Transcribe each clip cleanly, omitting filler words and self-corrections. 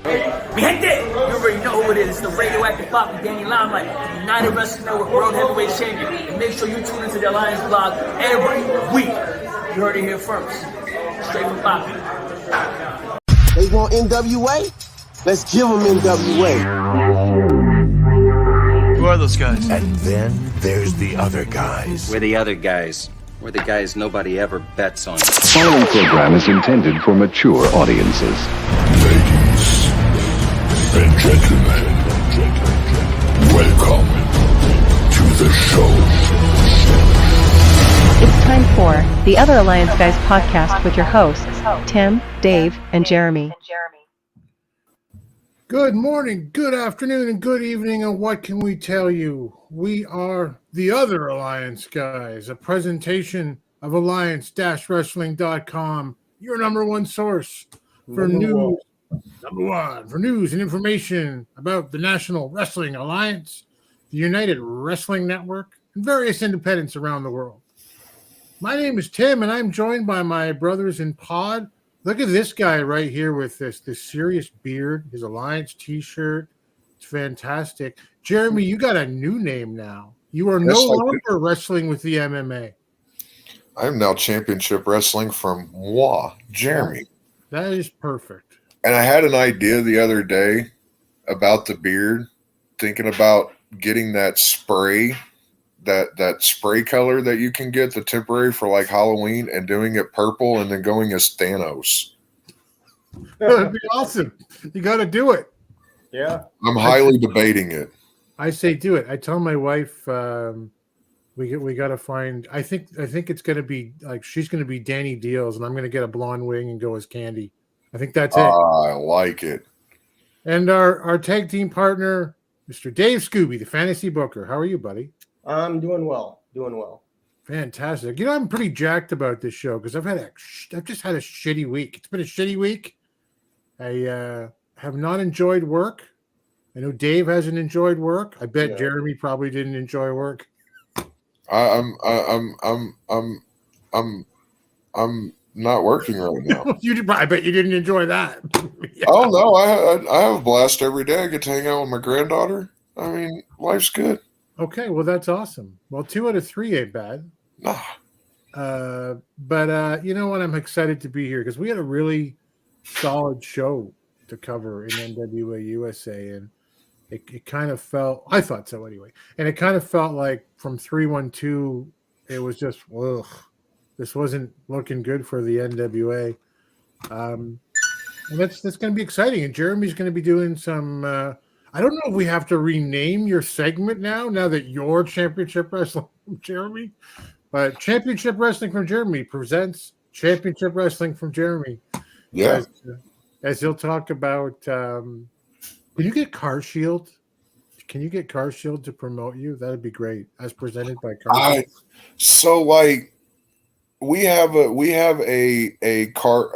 Mi gente, you already know who it is. It's the radioactive pop with Danny Limelight, United Wrestling Network World Heavyweight Champion. And make sure you tune into the Alliance blog every week. You heard it here first. Straight from Poppy. They want NWA? Let's give them NWA. Who are those guys? And then there's the other guys. We're the other guys. We're the guys nobody ever bets on. The following program is intended for mature audiences. Ladies and gentlemen, welcome to the show. It's time for the Other Alliance Guys podcast with your hosts, Tim, Dave, and Jeremy. Good morning, good afternoon, and good evening, and what can we tell you? We are the Other Alliance Guys, a presentation of alliance-wrestling.com, your number one source for news and information about the National Wrestling Alliance, the United Wrestling Network, and various independents around the world. My name is Tim, and I'm joined by my brothers in pod. Look at this guy right here with this serious beard, his Alliance t-shirt. It's fantastic. Jeremy, you got a new name now. You are no longer wrestling with the MMA. I'm now Championship Wrestling from Jeremy. That is perfect. And I had an idea the other day about the beard, thinking about getting that spray, that spray color that you can get, the temporary for like Halloween, and doing it purple and then going as Thanos. That'd be awesome. You got to do it. Yeah. I'm highly debating it. I say do it. I tell my wife we got to find. I think it's going to be like she's going to be Danny Deals, and I'm going to get a blonde wing and go as Candy. I think that's it. I like it. And our tag team partner, Mr. Dave Scooby, the fantasy booker. How are you, buddy? I'm doing well. Fantastic. You know, I'm pretty jacked about this show because I've just had a shitty week. It's been a shitty week. I have not enjoyed work. I know Dave hasn't enjoyed work. I bet Jeremy probably didn't enjoy work. I'm not working right now. I bet you didn't enjoy that. Yeah. Oh no, I have a blast every day. I get to hang out with my granddaughter. I mean, life's good. Okay, well that's awesome. Well, 2 out of 3 ain't bad. Nah. But you know what? I'm excited to be here because we had a really solid show to cover in NWA USA, and it kind of felt. I thought so anyway, and it kind of felt like from 312, it was just ugh. This wasn't looking good for the NWA. And that's going to be exciting. And Jeremy's going to be doing some. I don't know if we have to rename your segment now that you're Championship Wrestling from Jeremy. But Championship Wrestling from Jeremy presents Championship Wrestling from Jeremy. Yeah. As he'll talk about, can you get Car Shield? Can you get Car Shield to promote you? That'd be great. As presented by Car Shield. So like we have a car.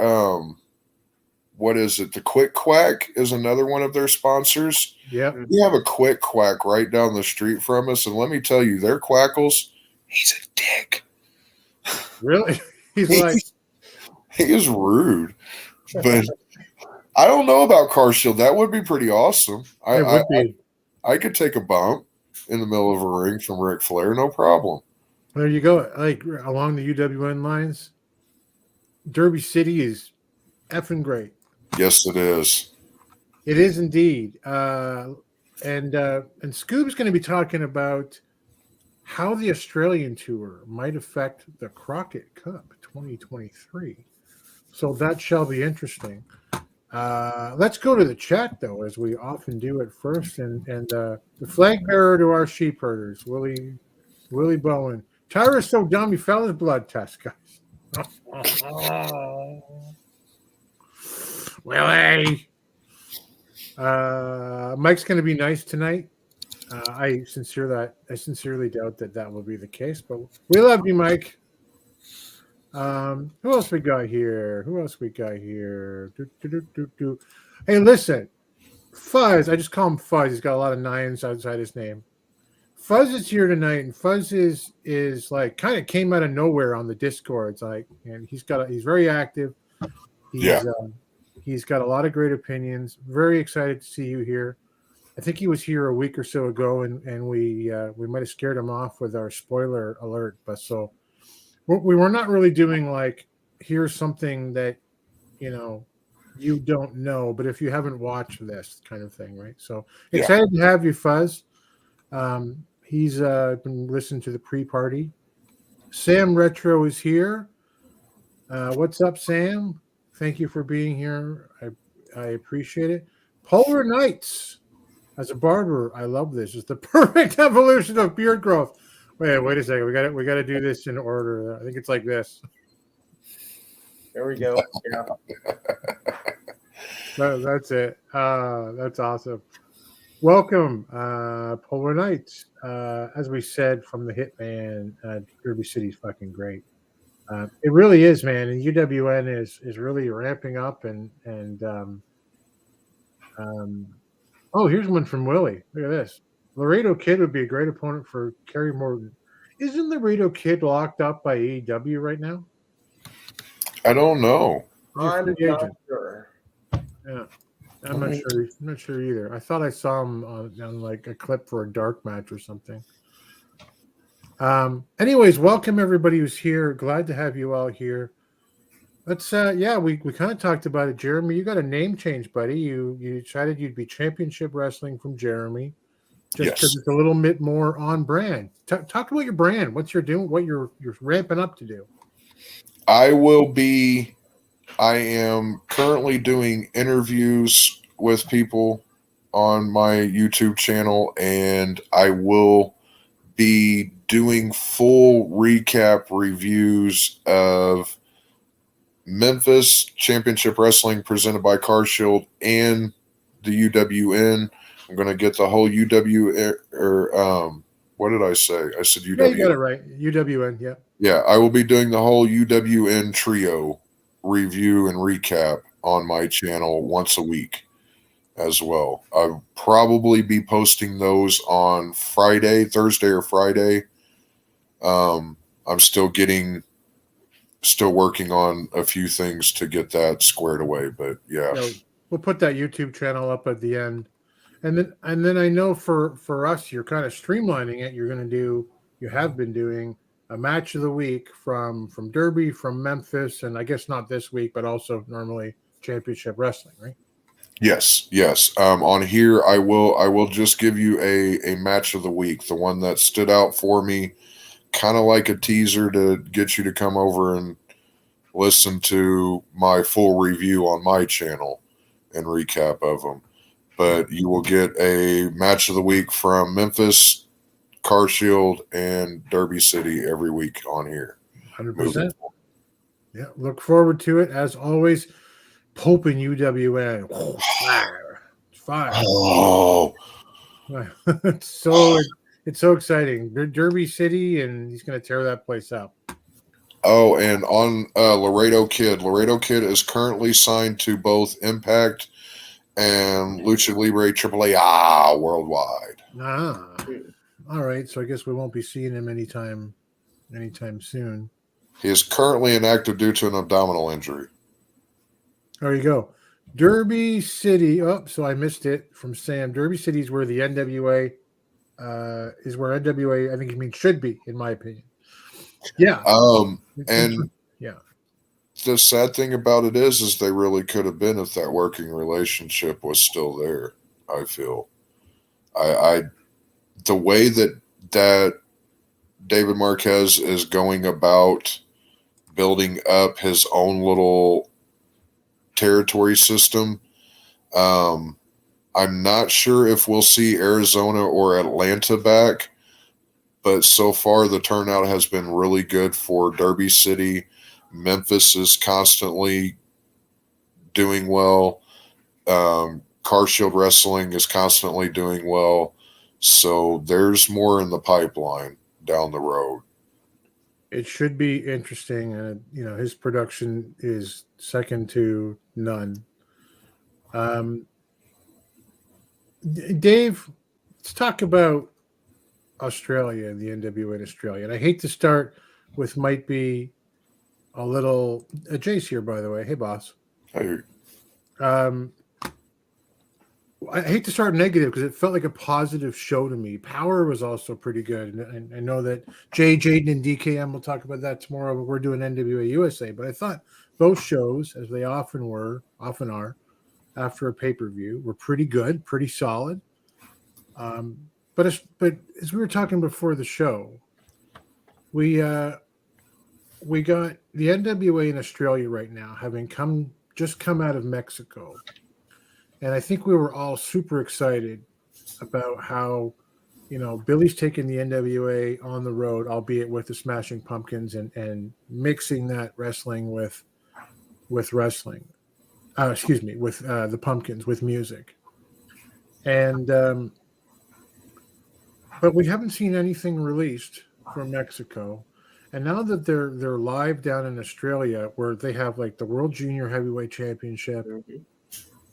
What is it? The Quick Quack is another one of their sponsors. Yeah. We have a Quick Quack right down the street from us. And let me tell you, their Quackles, he's a dick. Really? He is rude. But I don't know about Car Shield. That would be pretty awesome. I could take a bump in the middle of a ring from Ric Flair, no problem. There you go. Like along the UWN lines, Derby City is effing great. Yes, it is. It is indeed. And Scoob's going to be talking about how the Australian tour might affect the Crockett Cup 2023. So that shall be interesting. Let's go to the chat, though, as we often do at first. And the flag bearer to our sheep herders, Willie Bowen. Tyra's so dumb, he fell his blood test, guys. Willie. Mike's going to be nice tonight. I sincerely doubt that will be the case, but we love you, Mike. Who else we got here? Hey, listen, Fuzz. I just call him Fuzz. He's got a lot of nines outside his name. Fuzz is here tonight, and Fuzz is like kind of came out of nowhere on the Discord. It's like, and he's very active. He's got a lot of great opinions. Very excited to see you here. I think he was here a week or so ago, and we might have scared him off with our spoiler alert. But so we were not really doing like, here's something that you don't know, but if you haven't watched this kind of thing, right? So excited to have you, Fuzz. He's been listening to the pre-party. Sam Retro is here. What's up, Sam? Thank you for being here. I appreciate it. Polar Nights. As a barber, I love this. It's the perfect evolution of beard growth. Wait a second. We got to do this in order. I think it's like this. There we go. Yeah. That's it. That's awesome. Welcome, Polar Nights. As we said from the Hitman, Derby City's fucking great. It really is, man. And UWN is really ramping up and oh, here's one from Willie. Look at this. Laredo Kid would be a great opponent for Kerry Morgan. Isn't Laredo Kid locked up by AEW right now? I don't know. I'm not sure. Yeah, I'm not sure. I'm not sure either. I thought I saw him on like a clip for a dark match or something. Anyways, welcome everybody who's here. Glad to have you all here. Let's we kind of talked about it. Jeremy, you got a name change, buddy. You decided you'd be Championship Wrestling from Jeremy, just because it's a little bit more on brand. Talk about your brand. What you're doing, what you're ramping up to do. I am currently doing interviews with people on my YouTube channel, and I will be doing full recap reviews of Memphis Championship Wrestling presented by Car Shield and the UWN. I'm going to get the whole what did I say? I said UWN. Yeah, you got it right. UWN, yeah. Yeah, I will be doing the whole UWN trio review and recap on my channel once a week as well. I'll probably be posting those on Thursday or Friday. I'm still working on a few things to get that squared away, but yeah. We'll put that YouTube channel up at the end. And then I know for us, you're kind of streamlining it. You have been doing a match of the week from Derby, from Memphis, and I guess not this week, but also normally Championship Wrestling, right? Yes. On here, I will just give you a match of the week, the one that stood out for me, kind of like a teaser to get you to come over and listen to my full review on my channel and recap of them. But you will get a match of the week from Memphis, Car Shield, and Derby City every week on here. 100%. Yeah, look forward to it. As always, Pope and UWN. Fire. Oh. It's so exciting. Derby City, and he's going to tear that place up. Oh, and on Laredo Kid. Laredo Kid is currently signed to both Impact and Lucha Libre AAA worldwide. All right. So I guess we won't be seeing him anytime soon. He is currently inactive due to an abdominal injury. There you go. Derby City. Oh, so I missed it from Sam. Derby City is where the NWA is where NWA, I think you mean should be, in my opinion. Yeah. And yeah. The sad thing about it is they really could have been if that working relationship was still there. I feel, the way that David Marquez is going about building up his own little territory system. I'm not sure if we'll see Arizona or Atlanta back, but so far the turnout has been really good for Derby City. Memphis is constantly doing well. Car Shield Wrestling is constantly doing well. So there's more in the pipeline down the road. It should be interesting. And, his production is second to none. Dave, let's talk about Australia and the NWA in Australia. And I hate to start with might be a little Jace here, by the way. Hey, boss. Hey. I hate to start negative because it felt like a positive show to me. Power was also pretty good, and I know that Jaden, and DKM will talk about that tomorrow. But we're doing NWA USA. But I thought both shows, as they often are, after a pay-per-view, were pretty good, pretty solid. But as we were talking before the show, we got the NWA in Australia right now, having just come out of Mexico. And I think we were all super excited about how, Billy's taking the NWA on the road, albeit with the Smashing Pumpkins and mixing that wrestling with wrestling. With the Pumpkins, with music. And but we haven't seen anything released from Mexico. And now that they're live down in Australia, where they have like the World Junior Heavyweight Championship. Mm-hmm.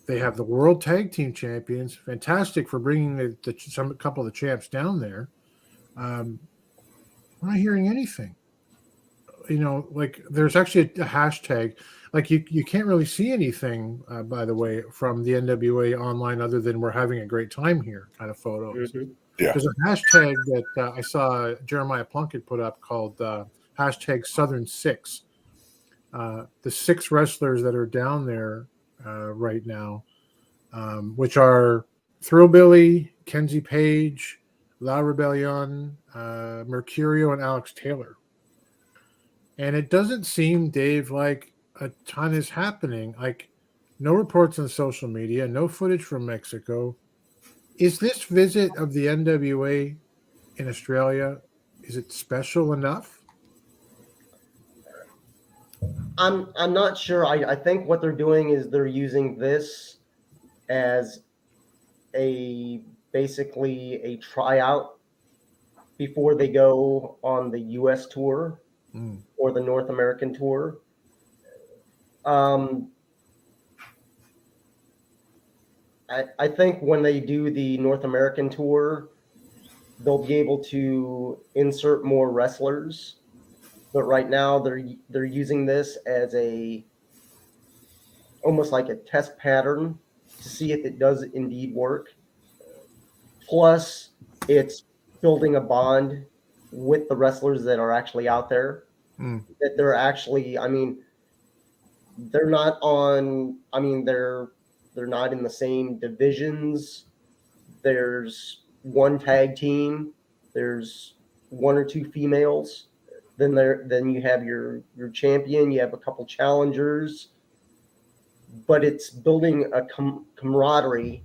They have the World Tag Team Champions. Fantastic for bringing a couple of the champs down there. I'm not hearing anything. Like there's actually a hashtag. Like you can't really see anything, by the way, from the NWA online other than we're having a great time here kind of photos. Mm-hmm. Yeah. There's a hashtag that I saw Jeremiah Plunkett put up called hashtag Southern Six. The 6 wrestlers that are down there right now, which are Thrillbilly, Kenzie Page, La Rebellion, Mercurio, and Alex Taylor. And it doesn't seem, Dave, like a ton is happening. Like no reports on social media, no footage from Mexico. Is this visit of the NWA in Australia, is it special enough? I'm not sure. I think what they're doing is they're using this as basically a tryout before they go on the US tour or the North American tour. I think when they do the North American tour, they'll be able to insert more wrestlers. But right now they're using this as almost like a test pattern to see if it does indeed work. Plus, it's building a bond with the wrestlers that are actually out there. That they're actually, they're not on. They're not in the same divisions. There's one tag team. There's 1 or 2 females. Then you have your champion. You have a couple challengers. But it's building a camaraderie,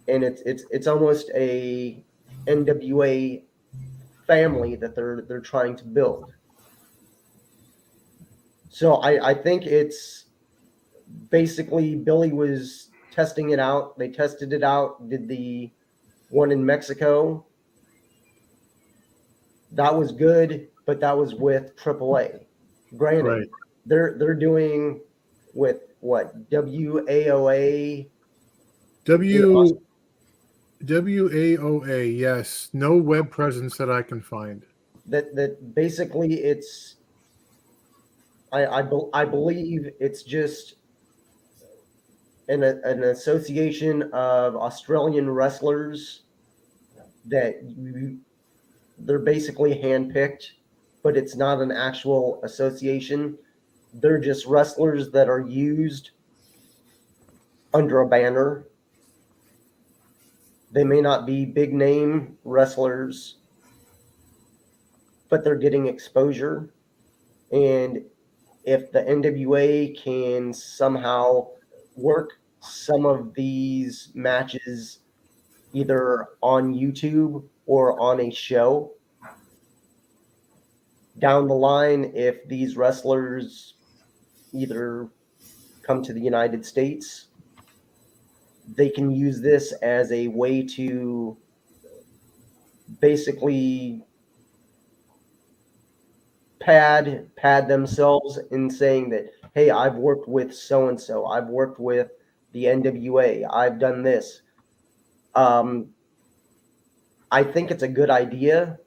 and it's almost a NWA family that they're trying to build. So I think it's basically Billy was testing it out. They tested it out, did the one in Mexico. That was good, but that was with AAA. Granted, right. They're doing with what? WAOA? WAOA, yes. No web presence that I can find. That basically it's I believe it's just an association of Australian wrestlers that they're basically handpicked, but it's not an actual association. They're just wrestlers that are used under a banner. They may not be big name wrestlers, but they're getting exposure. And if the NWA can somehow work some of these matches either on YouTube or on a show down the line, if these wrestlers either come to the United States, they can use this as a way to basically pad themselves in saying that, hey, I've worked with so-and-so. I've worked with the NWA. I've done this. I think it's a good idea.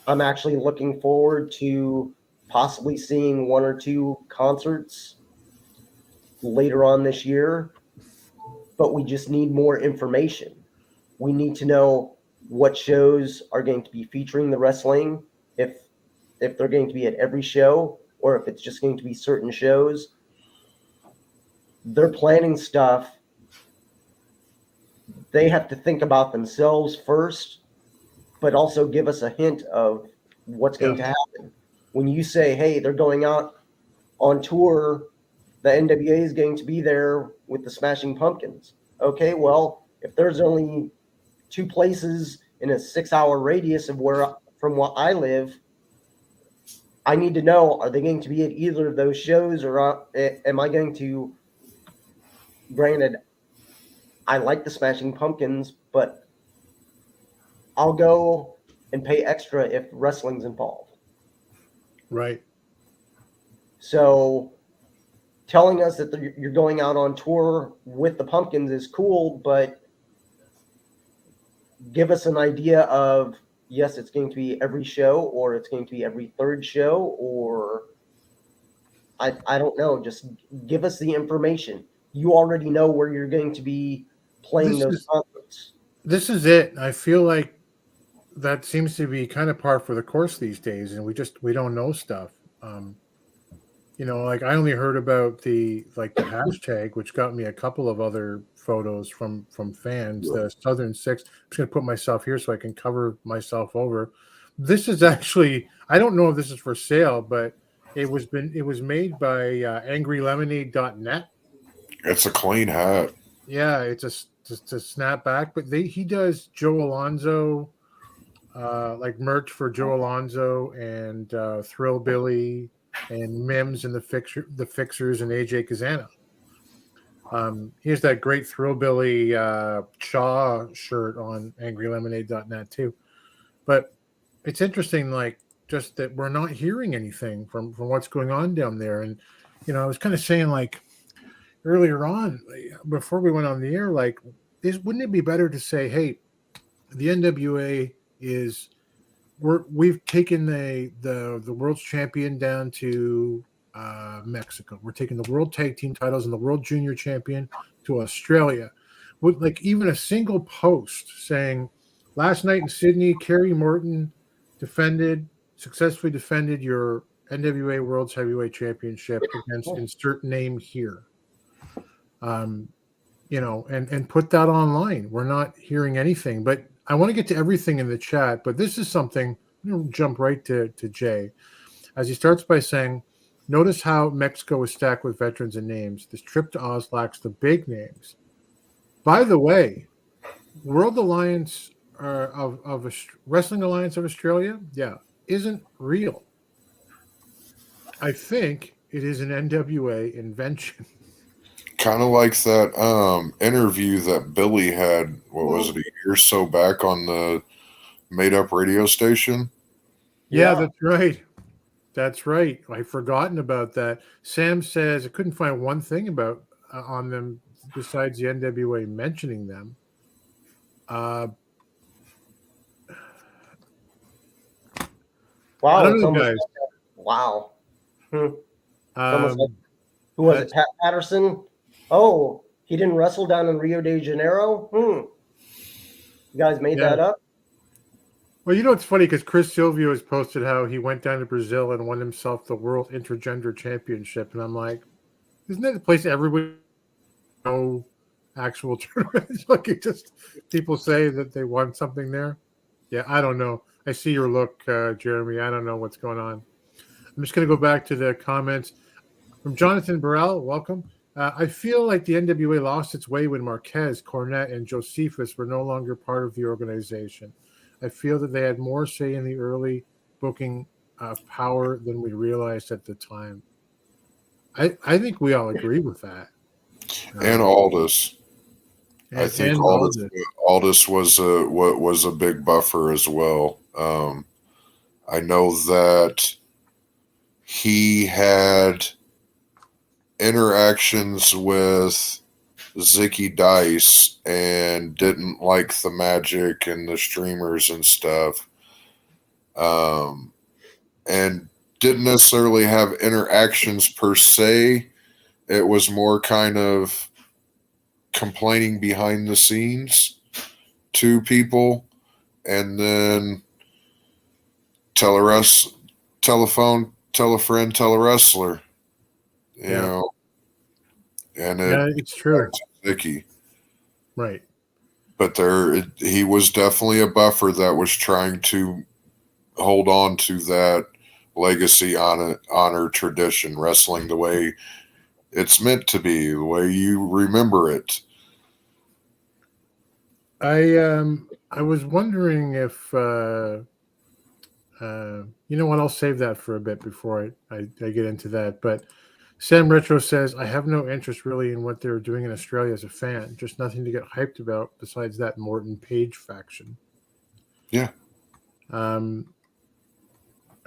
I'm actually looking forward to possibly seeing 1 or 2 concerts later on this year, but we just need more information. We need to know what shows are going to be featuring the wrestling, if they're going to be at every show or if it's just going to be certain shows. They're planning stuff. They have to think about themselves first, but also give us a hint of what's going to happen. When you say, hey, they're going out on tour, the NWA is going to be there with the Smashing Pumpkins. Okay, well, if there's only 2 places in a 6-hour radius of where from what I live, I need to know, are they going to be at either of those shows, or am I going to, granted, I like the Smashing Pumpkins, but I'll go and pay extra if wrestling's involved. Right. So telling us that you're going out on tour with the Pumpkins is cool, but give us an idea of, yes, it's going to be every show, or it's going to be every 3rd show, or I don't know. Just give us the information. You already know where you're going to be playing those concerts. This is it. I feel like that seems to be kind of par for the course these days, and we don't know stuff. Like I only heard about the hashtag, which got me a couple of other photos from fans. The Southern Six. I'm just gonna put myself here so I can cover myself over. This is actually, I don't know if this is for sale, but it was made by angrylemonade.net. It's a clean hat. Yeah, it's just a snapback, but he does Joe Alonzo, like merch for Joe Alonzo and Thrillbilly and Mims and the Fixers and AJ Kazana. Here's that great Thrillbilly Chaw shirt on angrylemonade.net too. But it's interesting, like, just that we're not hearing anything from what's going on down there. And, I was kind of saying, like, earlier on, before we went on the air, like, wouldn't it be better to say, hey, the NWA is, we've taken the world's champion down to Mexico. We're taking the world tag team titles and the world junior champion to Australia. With like even a single post saying, last night in Sydney, Kerry Morton successfully defended your NWA World's Heavyweight Championship against insert name here. And put that online. We're not hearing anything, but I want to get to everything in the chat, but this is something, I'm going to jump right to Jay, as he starts by saying, notice how Mexico is stacked with veterans and names. This trip to Oz lacks the big names. By the way, World Alliance of Wrestling Alliance of Australia, isn't real. I think it is an NWA invention. Kind of like that interview that Billy had, what was it, a year or so back on the made-up radio station? Yeah, that's right. That's right. I've forgotten about that. Sam says I couldn't find one thing about on them besides the NWA mentioning them. Wow. Guys. Wow. Who was it? Pat Patterson? Oh, he didn't wrestle down in Rio de Janeiro? You guys made that up? Well, it's funny because Chris Silvio has posted how he went down to Brazil and won himself the World Intergender Championship. And I'm like, isn't that the place everybody know actual tournaments? Like, it just people say that they won something there. Yeah, I don't know. I see your look, Jeremy. I don't know what's going on. I'm just going to go back to the comments from Jonathan Burrell. Welcome. I feel like the NWA lost its way when Marquez, Cornette, and Josephus were no longer part of the organization. I feel that they had more say in the early booking power than we realized at the time. I think we all agree with that. And Aldis. I think Aldis was a big buffer as well. I know that he had interactions with Zicky Dice and didn't like the magic and the streamers and stuff, and didn't necessarily have interactions per se, It was more kind of complaining behind the scenes to people, and then tell a friend, tell a wrestler, you know, and it's true. Icky. Right. But he was definitely a buffer that was trying to hold on to that legacy, honor, tradition, wrestling the way it's meant to be, the way you remember it. I was wondering if you know what, I'll save that for a bit before I get into that. But Sam Retro says, I have no interest really in what they're doing in Australia as a fan. Just nothing to get hyped about besides that Morton Page faction. Yeah. And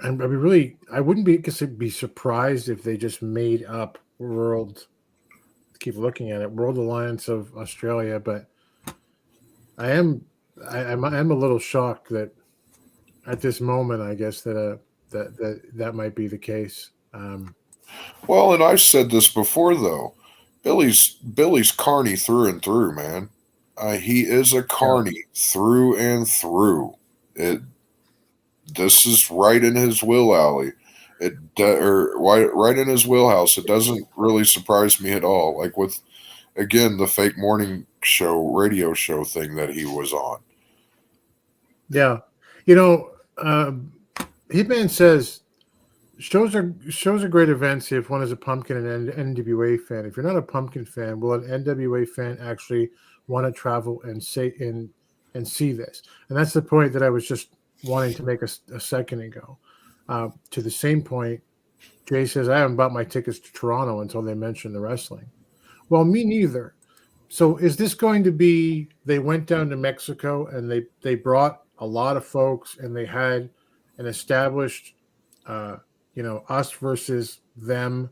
I wouldn't be surprised if they just made up World Alliance of Australia, but I'm a little shocked that at this moment, I guess that might be the case. Well, and I've said this before though, Billy's carny through and through, man. He is a carny through and through. This is right in his will alley. Right in his wheelhouse. It doesn't really surprise me at all. Like with, again, the fake morning show, radio show thing that he was on. Yeah. You know, Hitman says shows are great events if one is a Pumpkin and NWA fan. If you're not a Pumpkin fan, will an NWA fan actually want to travel and see this? And that's the point that I was just wanting to make a second ago. To the same point, Jay says, I haven't bought my tickets to Toronto until they mention the wrestling. Well, me neither. So is this going to be, they went down to Mexico and they brought a lot of folks and they had an established, us versus them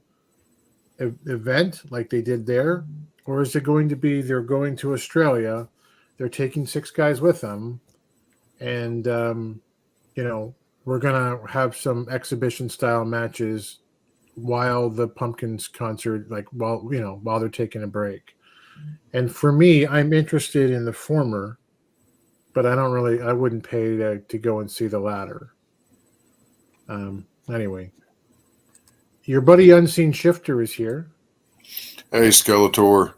event like they did there? Or is it going to be, they're going to Australia, they're taking 6 guys with them, and, we're going to have some exhibition style matches while the Pumpkins concert, while they're taking a break. And for me, I'm interested in the former, but I wouldn't pay to go and see the latter. Anyway, your buddy Unseen Shifter is here. Hey, Skeletor.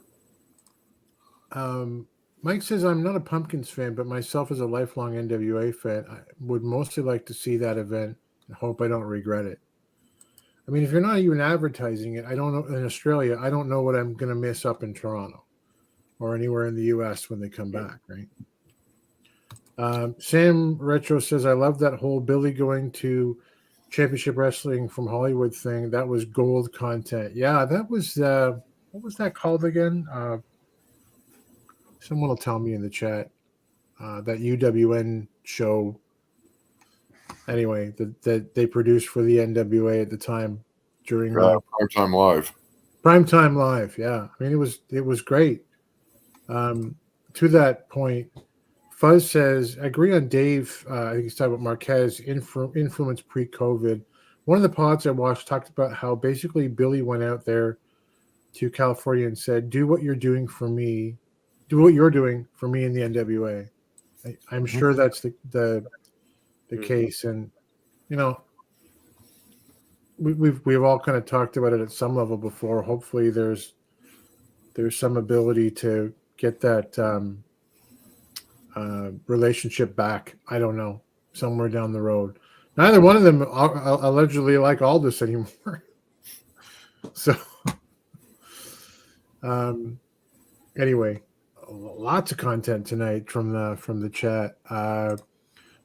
Mike says, I'm not a Pumpkins fan, but myself as a lifelong NWA fan, I would mostly like to see that event and hope I don't regret it. I mean, if you're not even advertising it, I don't know, in Australia, I don't know what I'm going to miss up in Toronto or anywhere in the U.S. when they come back, right? Sam Retro says, I love that whole Billy going to Championship Wrestling from Hollywood thing. That was gold content. Yeah, that was, what was that called again? Someone will tell me in the chat. That UWN show, anyway, that they produced for the NWA at the time during Primetime Live. Primetime Live, yeah. I mean, it was great. To that point, Fuzz says, I agree on Dave. I think he's talking about Marquez influence pre-COVID. One of the pods I watched talked about how basically Billy went out there to California and said, do what you're doing for me. Do what you're doing for me in the NWA. I'm sure that's the case. And, we've all kind of talked about it at some level before. Hopefully there's some ability to get that relationship back. I don't know, somewhere down the road. Neither one of them allegedly like Aldous anymore. So, anyway, lots of content tonight from the chat.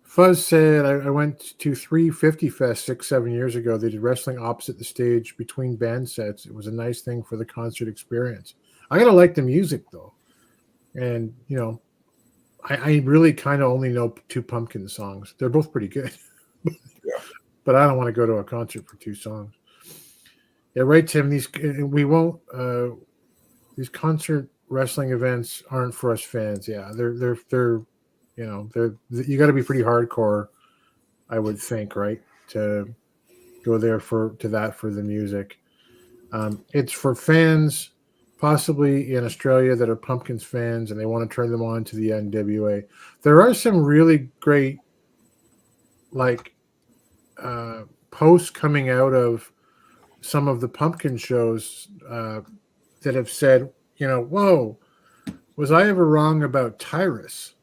Fuzz said, I went to 350 Fest 6-7 years ago. They did wrestling opposite the stage between band sets. It was a nice thing for the concert experience. I gotta like the music though, and I really kind of only know 2 Pumpkin songs. They're both pretty good, but I don't want to go to a concert for 2 songs. Yeah, right, Tim. These concert wrestling events aren't for us fans. Yeah, they're you got to be pretty hardcore, I would think, right, to go there for the music. It's for fans, possibly in Australia, that are Pumpkins fans, and they want to turn them on to the NWA. There are some really great, posts coming out of some of the Pumpkin shows that have said, whoa, was I ever wrong about Tyrus?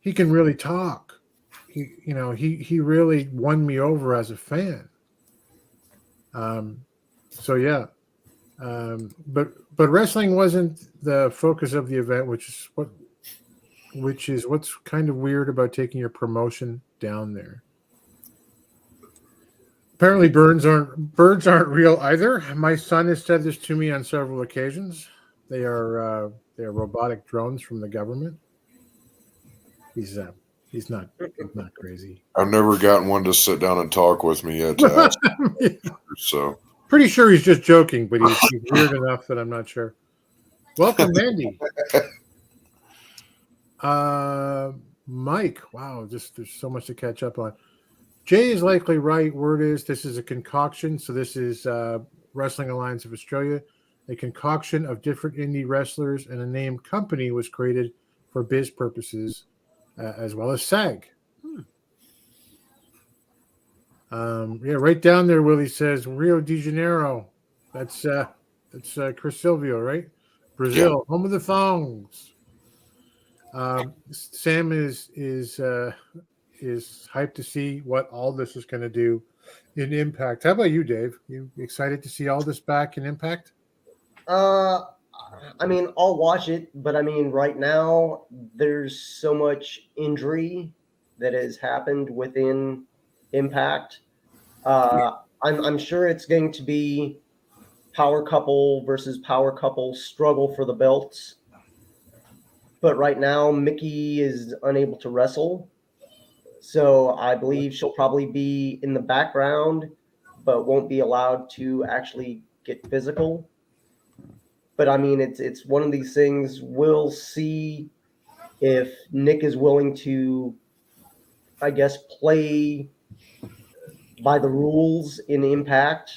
He can really talk. He really won me over as a fan. But wrestling wasn't the focus of the event, which is what's kind of weird about taking your promotion down there. Apparently, birds aren't real either. My son has said this to me on several occasions. They are robotic drones from the government. He's not crazy. I've never gotten one to sit down and talk with me yet. To ask so pretty sure he's just joking, but he's weird enough that I'm not sure. Welcome, Mandy. Mike, wow, there's so much to catch up on. Jay is likely right. Word is this is a concoction. So this is Wrestling Alliance of Australia. A concoction of different indie wrestlers, and a name company was created for biz purposes, as well as SAG. Right down there, Willie says Rio de Janeiro. That's Chris Silvio, right? Brazil, home of the thongs. Sam is hyped to see what all this is going to do in Impact. How about you, Dave? You excited to see all this back in Impact? I'll watch it, but right now there's so much injury that has happened within Impact. I'm sure it's going to be power couple versus power couple struggle for the belts. But right now, Mickey is unable to wrestle. So I believe she'll probably be in the background, but won't be allowed to actually get physical. But it's one of these things. We'll see if Nick is willing to, I guess, play by the rules in Impact.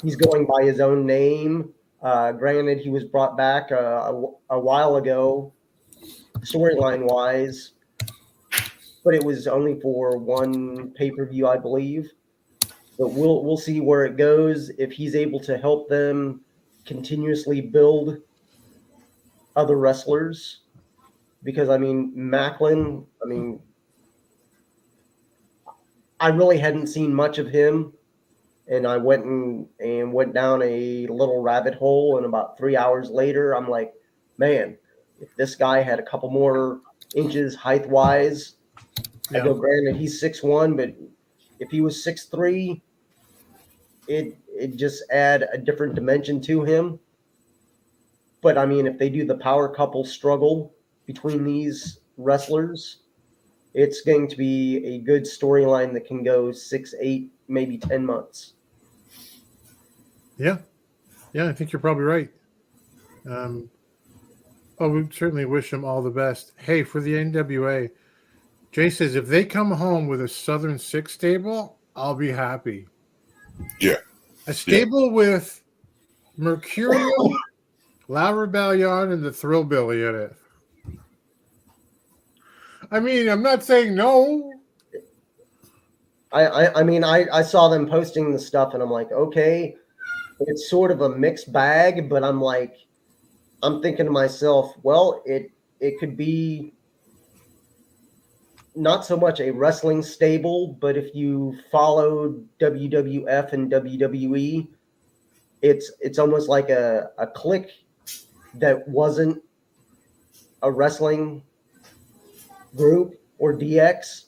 He's going by his own name. Granted, he was brought back a while ago, storyline-wise, but it was only for one pay-per-view, I believe. But we'll see where it goes. If he's able to help them continuously build other wrestlers, because Macklin, I really hadn't seen much of him, and I went down a little rabbit hole, and about 3 hours later, I'm like, man, if this guy had a couple more inches height-wise, I go, granted, he's 6'1", but if he was 6'3", it just add a different dimension to him. But if they do the power couple struggle between these wrestlers, it's going to be a good storyline that can go 6, 8, maybe 10 months. Yeah, I think you're probably right. We certainly wish them all the best. Hey, for the NWA, Jay says if they come home with a Southern Six stable, I'll be happy. Yeah. A stable with Mercurial, La Rebellion, and the Thrillbilly in it. I'm not saying no. I saw them posting the stuff, and I'm like, okay, it's sort of a mixed bag, but I'm thinking to myself, well, it could be not so much a wrestling stable, but if you follow WWF and WWE, it's almost like a clique that wasn't a wrestling group or DX.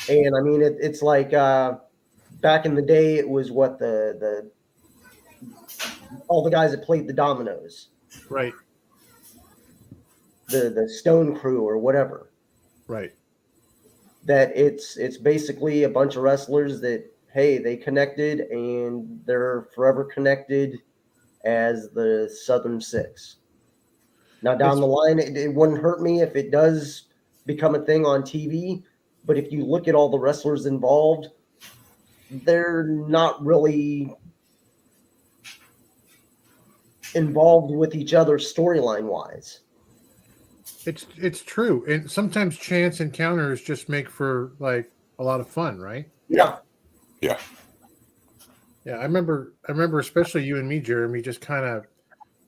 And it's like back in the day, it was what the all the guys that played the dominoes, right? The Stone Crew or whatever, right? That it's basically a bunch of wrestlers that, hey, they connected and they're forever connected as the Southern Six. Now down the line, it wouldn't hurt me if it does become a thing on TV. But if you look at all the wrestlers involved, they're not really involved with each other storyline wise. It's true, and sometimes chance encounters just make for like a lot of fun, right? Yeah. Yeah, I remember especially you and me, Jeremy, just kind of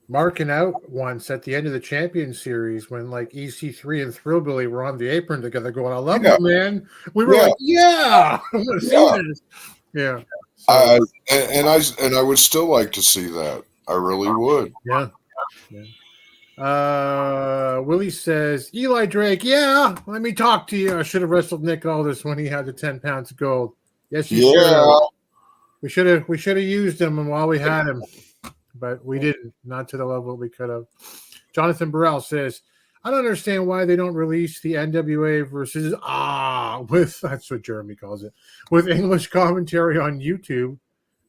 marking out once at the end of the Champion Series when like EC3 and Thrillbilly were on the apron together going, I love you, man. We were like, yeah, I want to see this. Yeah. So, I would still like to see that. I really would. Yeah. Willie says, Eli Drake, yeah, let me talk to you. I should have wrestled Nick Aldis when he had the 10 pounds of gold. Yes, you should. We should have used him while we had him, but we didn't. Not to the level we could have. Jonathan Burrell says, I don't understand why they don't release the NWA versus with, that's what Jeremy calls it, with English commentary on YouTube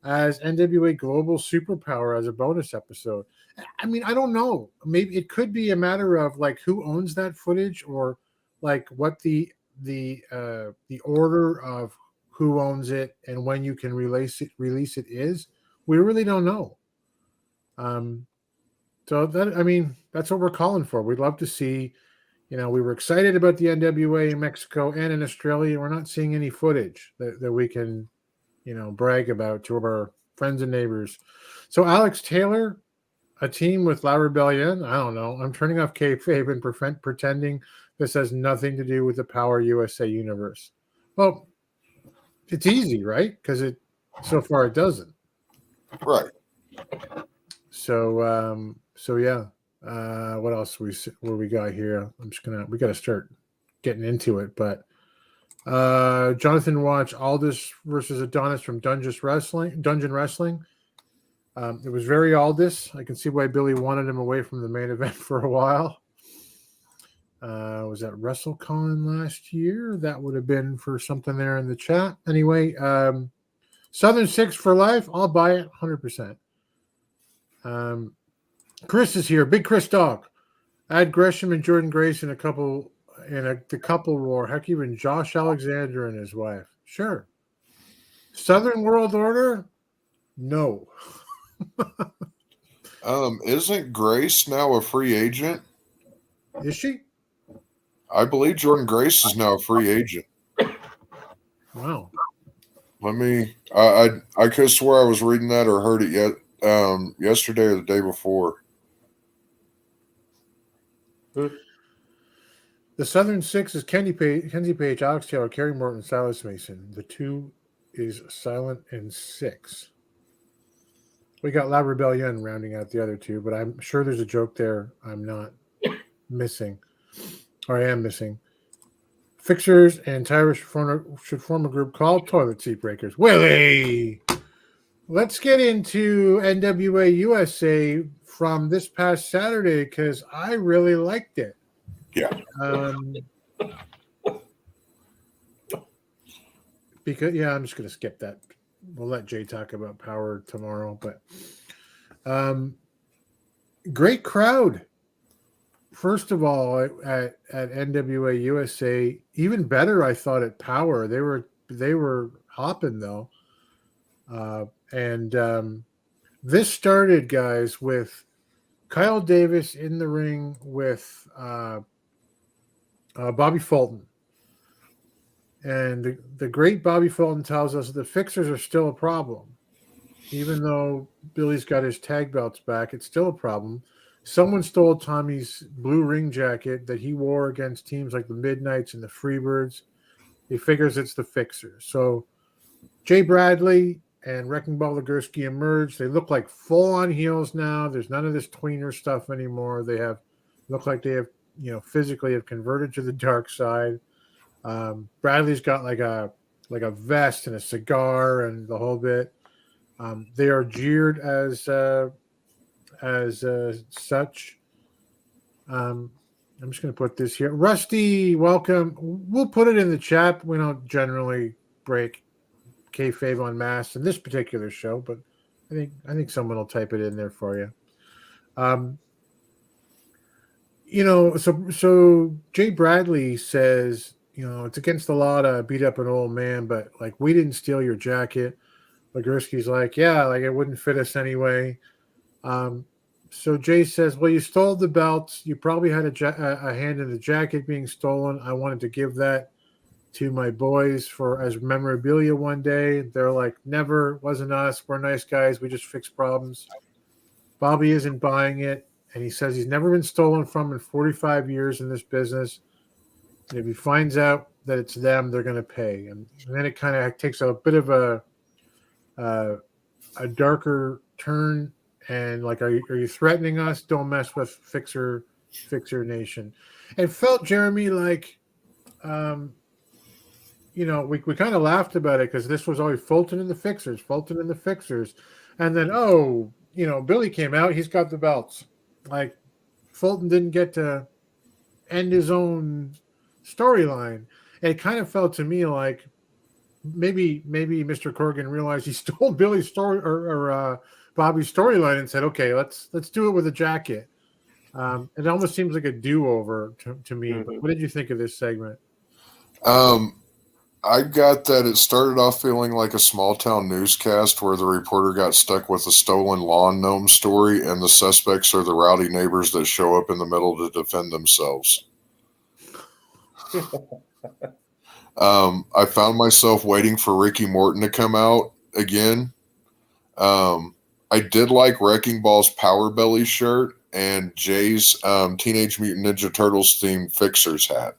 as NWA Global Superpower as a bonus episode. I mean, I don't know. Maybe it could be a matter of like who owns that footage or like what the order of who owns it and when you can release it is. We really don't know. So that, I mean, that's what we're calling for. We'd love to see, we were excited about the NWA in Mexico and in Australia. We're not seeing any footage that we can, brag about to our friends and neighbors. So Alex Taylor, a team with La Rebellion. I don't know. I'm turning off kayfabe and pretending this has nothing to do with the Power USA universe. Well, it's easy, right? Because so far it doesn't. Right. So yeah. What else we got here? We got to start getting into it. But Jonathan watched Aldis versus Adonis from Dungeon Wrestling. It was very Aldis. I can see why Billy wanted him away from the main event for a while. Was that WrestleCon last year? That would have been for something there in the chat. Anyway, Southern Six for life. I'll buy it 100%. Chris is here. Big Chris Dog. Add Gresham and Jordan Grace in the couple war. Heck, even Josh Alexander and his wife. Sure. Southern World Order? No. Isn't Grace now a free agent? Is she? I believe Jordan Grace is now a free agent. Wow. I could swear I was reading that or heard it yesterday or the day before. The Southern Six is Kenzie Page, Alex Taylor, Kerry Morton, Silas Mason. The two is Silent and Six. We got La Rebellion rounding out the other two, but I'm sure there's a joke there I'm not missing. Or I am missing. Fixers and Tyrus should form a group called Toilet Seat Breakers. Willie! Let's get into NWA USA from this past Saturday because I really liked it. Yeah. I'm just going to skip that. We'll let Jay talk about Power tomorrow, but great crowd. First of all, at NWA USA, even better, I thought at Power. They were hopping though, and this started, guys, with Kyle Davis in the ring with Bobby Fulton. And the great Bobby Fulton tells us the Fixers are still a problem. Even though Billy's got his tag belts back, it's still a problem. Someone stole Tommy's blue ring jacket that he wore against teams like the Midnights and the Freebirds. He figures it's the Fixers. So Jay Bradley and Wrecking Ball Legursky emerged. They look like full-on heels now. There's none of this tweener stuff anymore. They look like they have, physically have converted to the dark side. Bradley's got like a vest and a cigar and the whole bit. They are jeered as such. I'm just going to put this here. Rusty, welcome. We'll put it in the chat. We don't generally break kayfabe on mass in this particular show, but I think someone will type it in there for you. So Jay Bradley says, it's against the law to beat up an old man, but like we didn't steal your jacket. Legursky's like, yeah, like it wouldn't fit us anyway. So Jay says, well, you stole the belts. You probably had a hand in the jacket being stolen. I wanted to give that to my boys for as memorabilia one day. They're like, never, wasn't us. We're nice guys. We just fix problems. Bobby isn't buying it. And he says he's never been stolen from in 45 years in this business. And if he finds out that it's them, they're going to pay. And then it kind of takes a bit of a darker turn. And like, are you threatening us? Don't mess with Fixer Nation. It felt, Jeremy, like, we kind of laughed about it because this was always Fulton and the Fixers. And then, Billy came out. He's got the belts. Like, Fulton didn't get to end his own storyline. It kind of felt to me like maybe Mr. Corrigan realized he stole Billy's story or Bobby's storyline and said, okay, let's do it with a jacket. It almost seems like a do-over to me. Mm-hmm. But what did you think of this segment? I got that it started off feeling like a small town newscast where the reporter got stuck with a stolen lawn gnome story, and the suspects are the rowdy neighbors that show up in the middle to defend themselves. I found myself waiting for Ricky Morton to come out again. I did like Wrecking Ball's Power Belly shirt and Jay's Teenage Mutant Ninja Turtles themed Fixer's hat.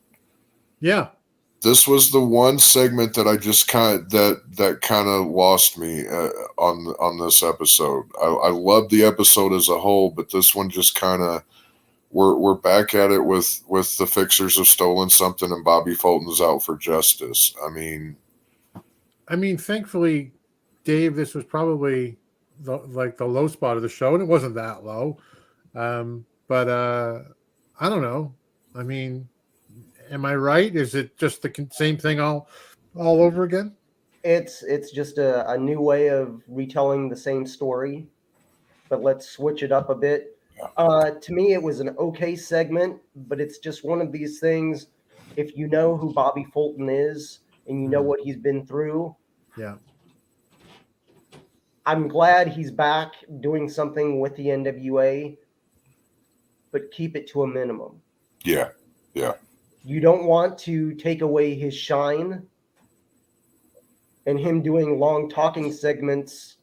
Yeah. This was the one segment that I just kind of lost me on this episode. I loved the episode as a whole, but this one just kind of we're back at it with the Fixers have stolen something and Bobby Fulton's out for justice. I mean, thankfully, Dave, this was probably the low spot of the show, and it wasn't that low. But I don't know. I mean, am I right? Is it just the same thing all over again? It's just a new way of retelling the same story, but let's switch it up a bit. To me, it was an okay segment, but it's just one of these things. If you know who Bobby Fulton is and you know what he's been through, yeah, I'm glad he's back doing something with the NWA, but keep it to a minimum. Yeah. You don't want to take away his shine, and him doing long talking segments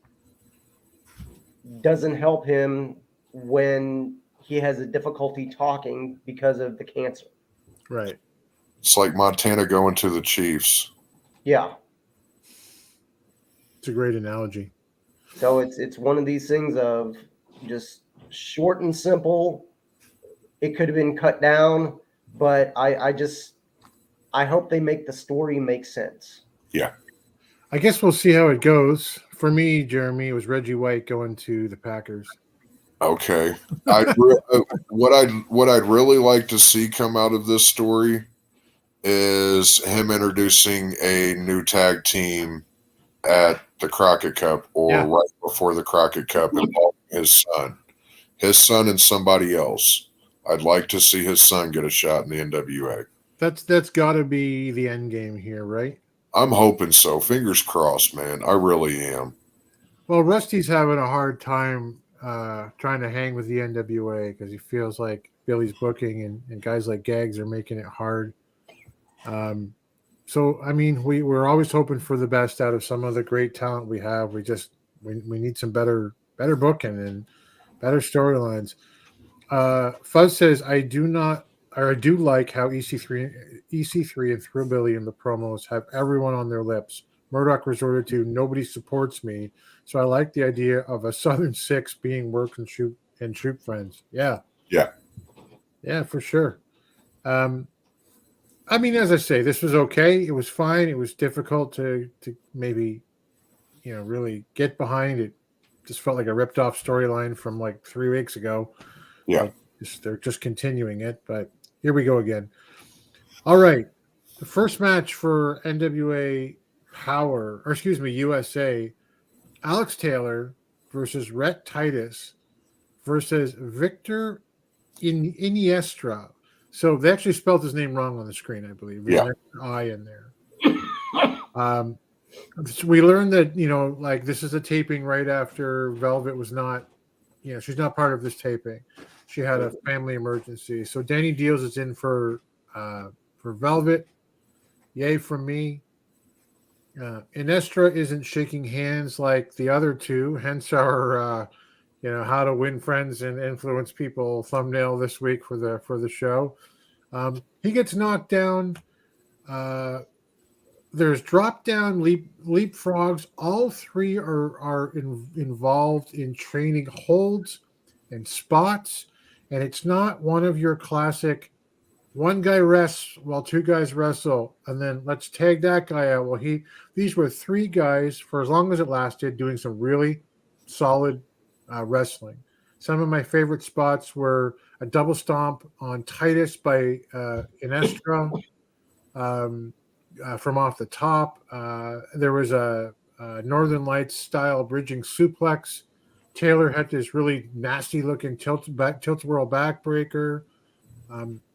doesn't help him when he has a difficulty talking because of the cancer. Right. It's like Montana going to the Chiefs. Yeah. It's a great analogy. So it's one of these things of just short and simple. It could have been cut down, but I hope they make the story make sense. Yeah. I guess we'll see how it goes. For me, Jeremy, it was Reggie White going to the Packers. Okay. What I'd really like to see come out of this story is him introducing a new tag team at the Crockett Cup or right before the Crockett Cup involving his son and somebody else. I'd like to see his son get a shot in the NWA. That's got to be the end game here, right? I'm hoping so. Fingers crossed, man. I really am. Well, Rusty's having a hard time trying to hang with the NWA because he feels like Billy's booking and guys like Gags are making it hard. So, I mean, we're always hoping for the best out of some of the great talent we have. We need some better booking and better storylines. Fuzz says, I do like how EC3 and Thrillbilly in the promos have everyone on their lips. Murdoch resorted to nobody supports me, so I like the idea of a Southern Six being work and shoot friends. Yeah, for sure. I mean, as I say, this was okay. It was fine. It was difficult to maybe, really get behind it. Just felt like a ripped off storyline from like 3 weeks ago. Yeah, they're just continuing it, but here we go again. All right, the first match for NWA USA, Alex Taylor versus Rhett Titus versus Victor Iniestra. So they actually spelled his name wrong on the screen, I believe. There's an I in there. So we learned that, like this is a taping right after Velvet was not she's not part of this taping. She had a family emergency. So Danny Deals is in for Velvet. Yay from me. Inestra isn't shaking hands like the other two, hence our how to win friends and influence people thumbnail this week for the show. He gets knocked down. There's drop down, leapfrogs. All three are involved in training holds and spots, and it's not one of your classic one guy rests while two guys wrestle, and then let's tag that guy out. Well, these were three guys for as long as it lasted, doing some really solid wrestling. Some of my favorite spots were a double stomp on Titus by Inestra from off the top. There was a Northern Lights style bridging suplex. Taylor had this really nasty looking tilt whirl backbreaker.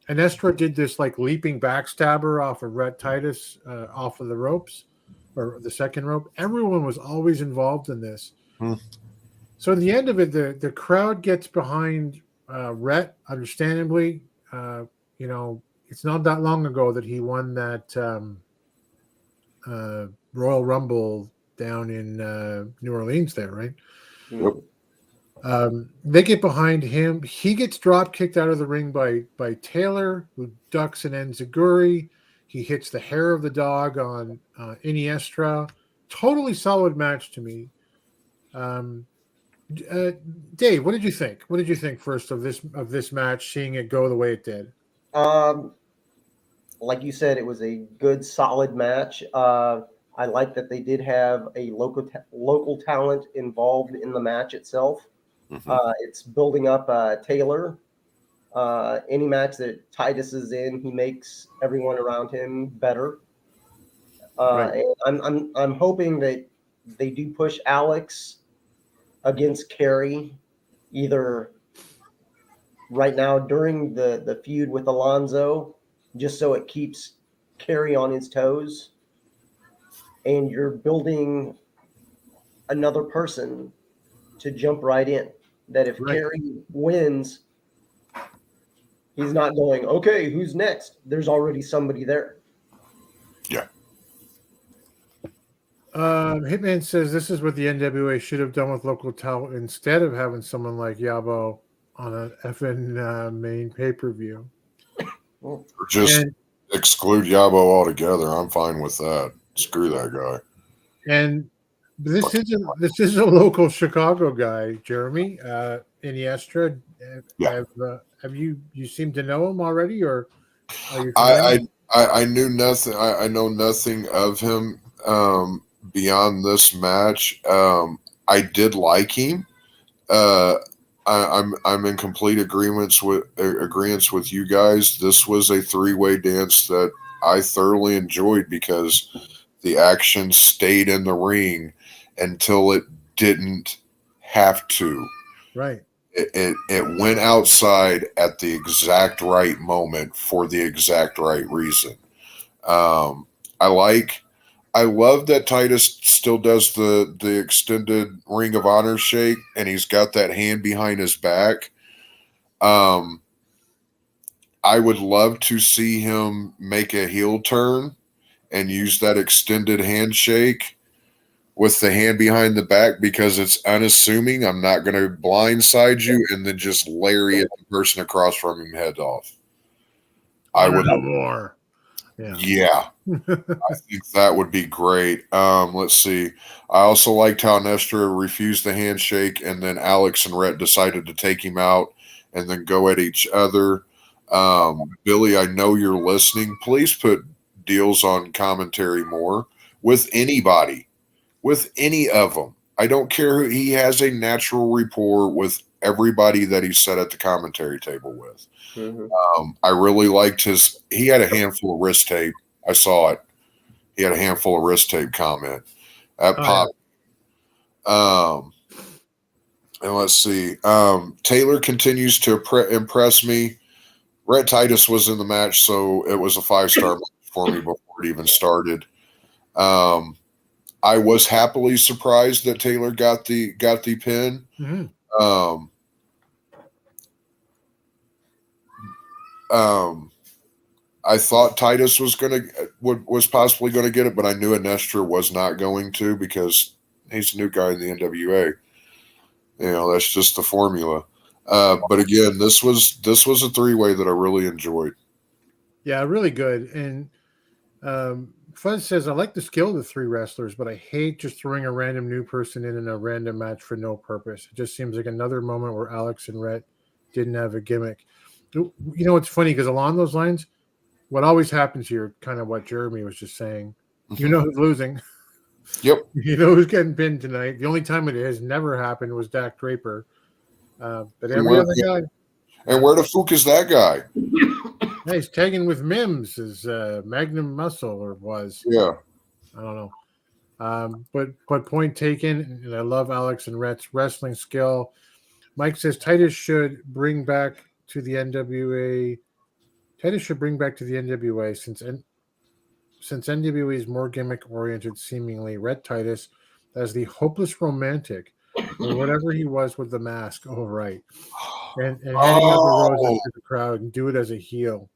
Inestra did this like leaping backstabber off of Rhett Titus off of the ropes or the second rope. Everyone was always involved in this. So at the end of it, the crowd gets behind Rhett, understandably. It's not that long ago that he won that Royal Rumble down in New Orleans there, right? Yep. They get behind him. He gets drop kicked out of the ring by Taylor, who ducks an enziguri. He hits the hair of the dog on Iniestra. Totally solid match to me. Dave, what did you think? What did you think first of this match, seeing it go the way it did? Like you said, it was a good, solid match. I like that they did have a local talent involved in the match itself. It's building up Taylor. Any match that Titus is in, he makes everyone around him better. Right. And I'm hoping that they do push Alex against Kerry, either right now during the feud with Alonzo, just so it keeps Kerry on his toes, and you're building another person to jump right in. That if Kerry wins, he's not going, okay, who's next? There's already somebody there. Yeah. Hitman says this is what the NWA should have done with local talent instead of having someone like Yabo on an effing main pay-per-view. Or just exclude Yabo altogether. I'm fine with that. Screw that guy. And this is a local Chicago guy, Jeremy Iniestra. Have you seem to know him already, or are you? I knew nothing. I know nothing of him beyond this match. I did like him. I'm in complete agreements with you guys. This was a three-way dance that I thoroughly enjoyed because the action stayed in the ring until it didn't have to. Right. It went outside at the exact right moment for the exact right reason. I love that Titus still does the extended Ring of Honor shake, and he's got that hand behind his back. I would love to see him make a heel turn and use that extended handshake with the hand behind the back because it's unassuming. I'm not going to blindside you and then just lariat the person across from him head off. I would more. Yeah. I think that would be great. Let's see. I also liked how Nestor refused the handshake, and then Alex and Rhett decided to take him out and then go at each other. Billy, I know you're listening. Please put deals on commentary more with anybody, with any of them. I don't care who. He has a natural rapport with everybody that he's sat at the commentary table with. I really liked he had a handful of wrist tape. I saw it. He had a handful of wrist tape comment. That popped. Yeah. And let's see. Taylor continues to impress me. Rhett Titus was in the match, so it was a 5-star match for me before it even started. I was happily surprised that Taylor got the pin. I thought Titus was was possibly gonna get it, but I knew Anestra was not going to because he's a new guy in the NWA. You know, that's just the formula. But again, this was a 3-way that I really enjoyed. Yeah, really good. And Fuzz says, I like the skill of the 3 wrestlers, but I hate just throwing a random new person in a random match for no purpose. It just seems like another moment where Alex and Rhett didn't have a gimmick. You know, it's funny because along those lines, what always happens here, kind of what Jeremy was just saying, you know who's losing. Yep. You know who's getting pinned tonight. The only time it has never happened was Dak Draper. But every other guy. And where the fuck is that guy? Yeah, he's tagging with Mims as Magnum Muscle, or was. Yeah. I don't know. But point taken, and I love Alex and Rhett's wrestling skill. Mike says Titus should bring back to the NWA. Titus should bring back to the NWA since NWA is more gimmick oriented, seemingly. Rhett Titus as the hopeless romantic or whatever he was with the mask. Oh, right. And handing out the roses to the crowd and do it as a heel.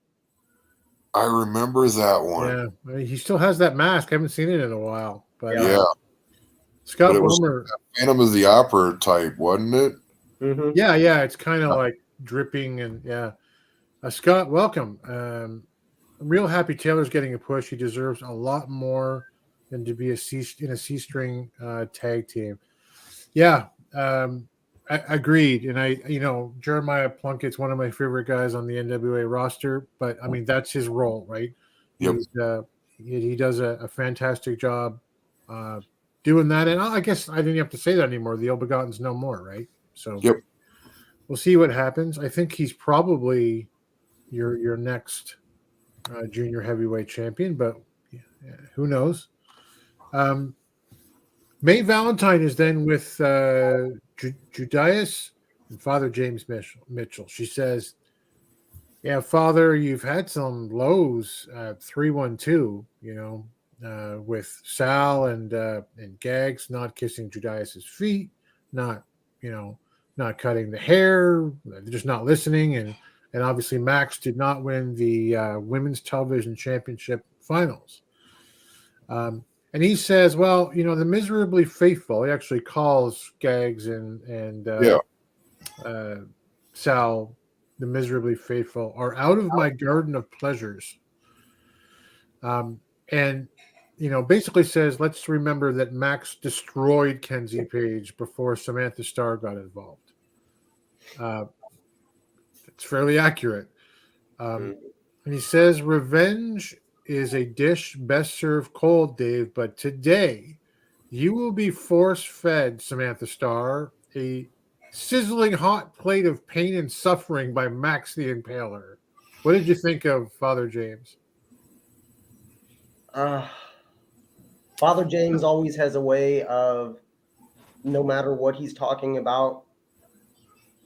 I remember that one. Yeah, I mean, he still has that mask. I haven't seen it in a while. But yeah. Scott but it was Boomer, Phantom of the Opera type, wasn't it? Mm-hmm. Yeah. It's kind of like dripping and yeah. Scott, welcome. I'm real happy Taylor's getting a push. He deserves a lot more than to be in a C-string tag team. Yeah, I agreed. And Jeremiah Plunkett's one of my favorite guys on the NWA roster, but I mean, that's his role, right? Yep. He does a fantastic job doing that. And I guess I didn't have to say that anymore. The Ill-Begotten's no more, right? So yep. We'll see what happens. I think he's probably your next junior heavyweight champion, but who knows? May Valentine is then with Judias and Father James Mitchell. She says, yeah, Father, you've had some lows at 312, with Sal and Gags not kissing Judias's feet, not cutting the hair, just not listening. And obviously Max did not win the Women's Television Championship finals. And he says, well, the miserably faithful, he actually calls Gags and Sal, the miserably faithful, are out of my garden of pleasures. And basically says, let's remember that Max destroyed Kenzie Page before Samantha Starr got involved. It's fairly accurate. And he says, revenge is a dish best served cold, Dave, but today you will be force-fed, Samantha Starr, a sizzling hot plate of pain and suffering by Max the Impaler. What did you think of Father James? Father James always has a way of, no matter what he's talking about,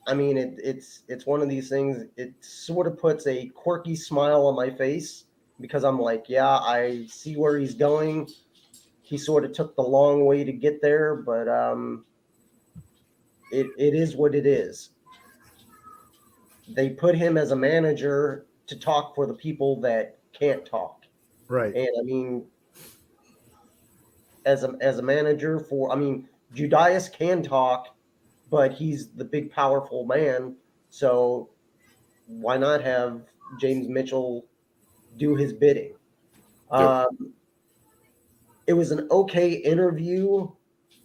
I mean, it's one of these things, it sort of puts a quirky smile on my face because I'm like, yeah, I see where he's going. He sort of took the long way to get there, but it is what it is. They put him as a manager to talk for the people that can't talk. Right. And I mean, as a manager Judias can talk, but he's the big, powerful man. So why not have James Mitchell do his bidding? Yep. It was an okay interview,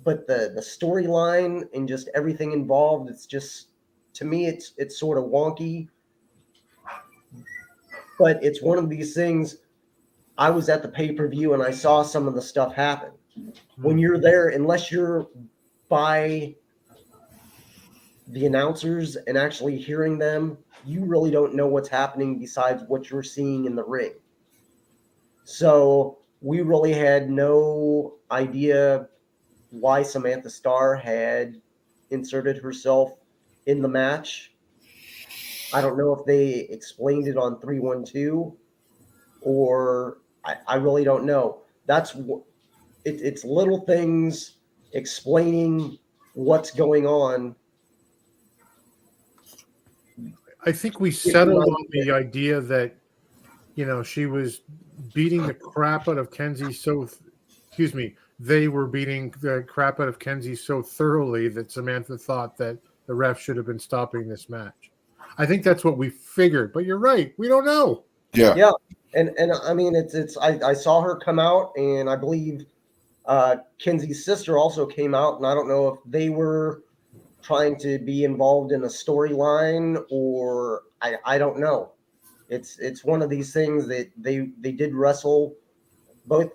but the storyline and just everything involved, it's just, to me, it's sort of wonky. But it's one of these things. I was at the pay-per-view and I saw some of the stuff happen. When you're there, unless you're by the announcers and actually hearing them, you really don't know what's happening besides what you're seeing in the ring. So we really had no idea why Samantha Starr had inserted herself in the match. I don't know if they explained it on 312 or I really don't know. It's little things explaining what's going on. I think we settled on the idea that, she was beating the crap out of Kenzie they were beating the crap out of Kenzie so thoroughly that Samantha thought that the ref should have been stopping this match. I think that's what we figured, but you're right. We don't know. Yeah. Yeah. And I mean, I saw her come out, and I believe Kenzie's sister also came out, and I don't know if they were trying to be involved in a storyline, or I don't know. It's one of these things that they did wrestle. Both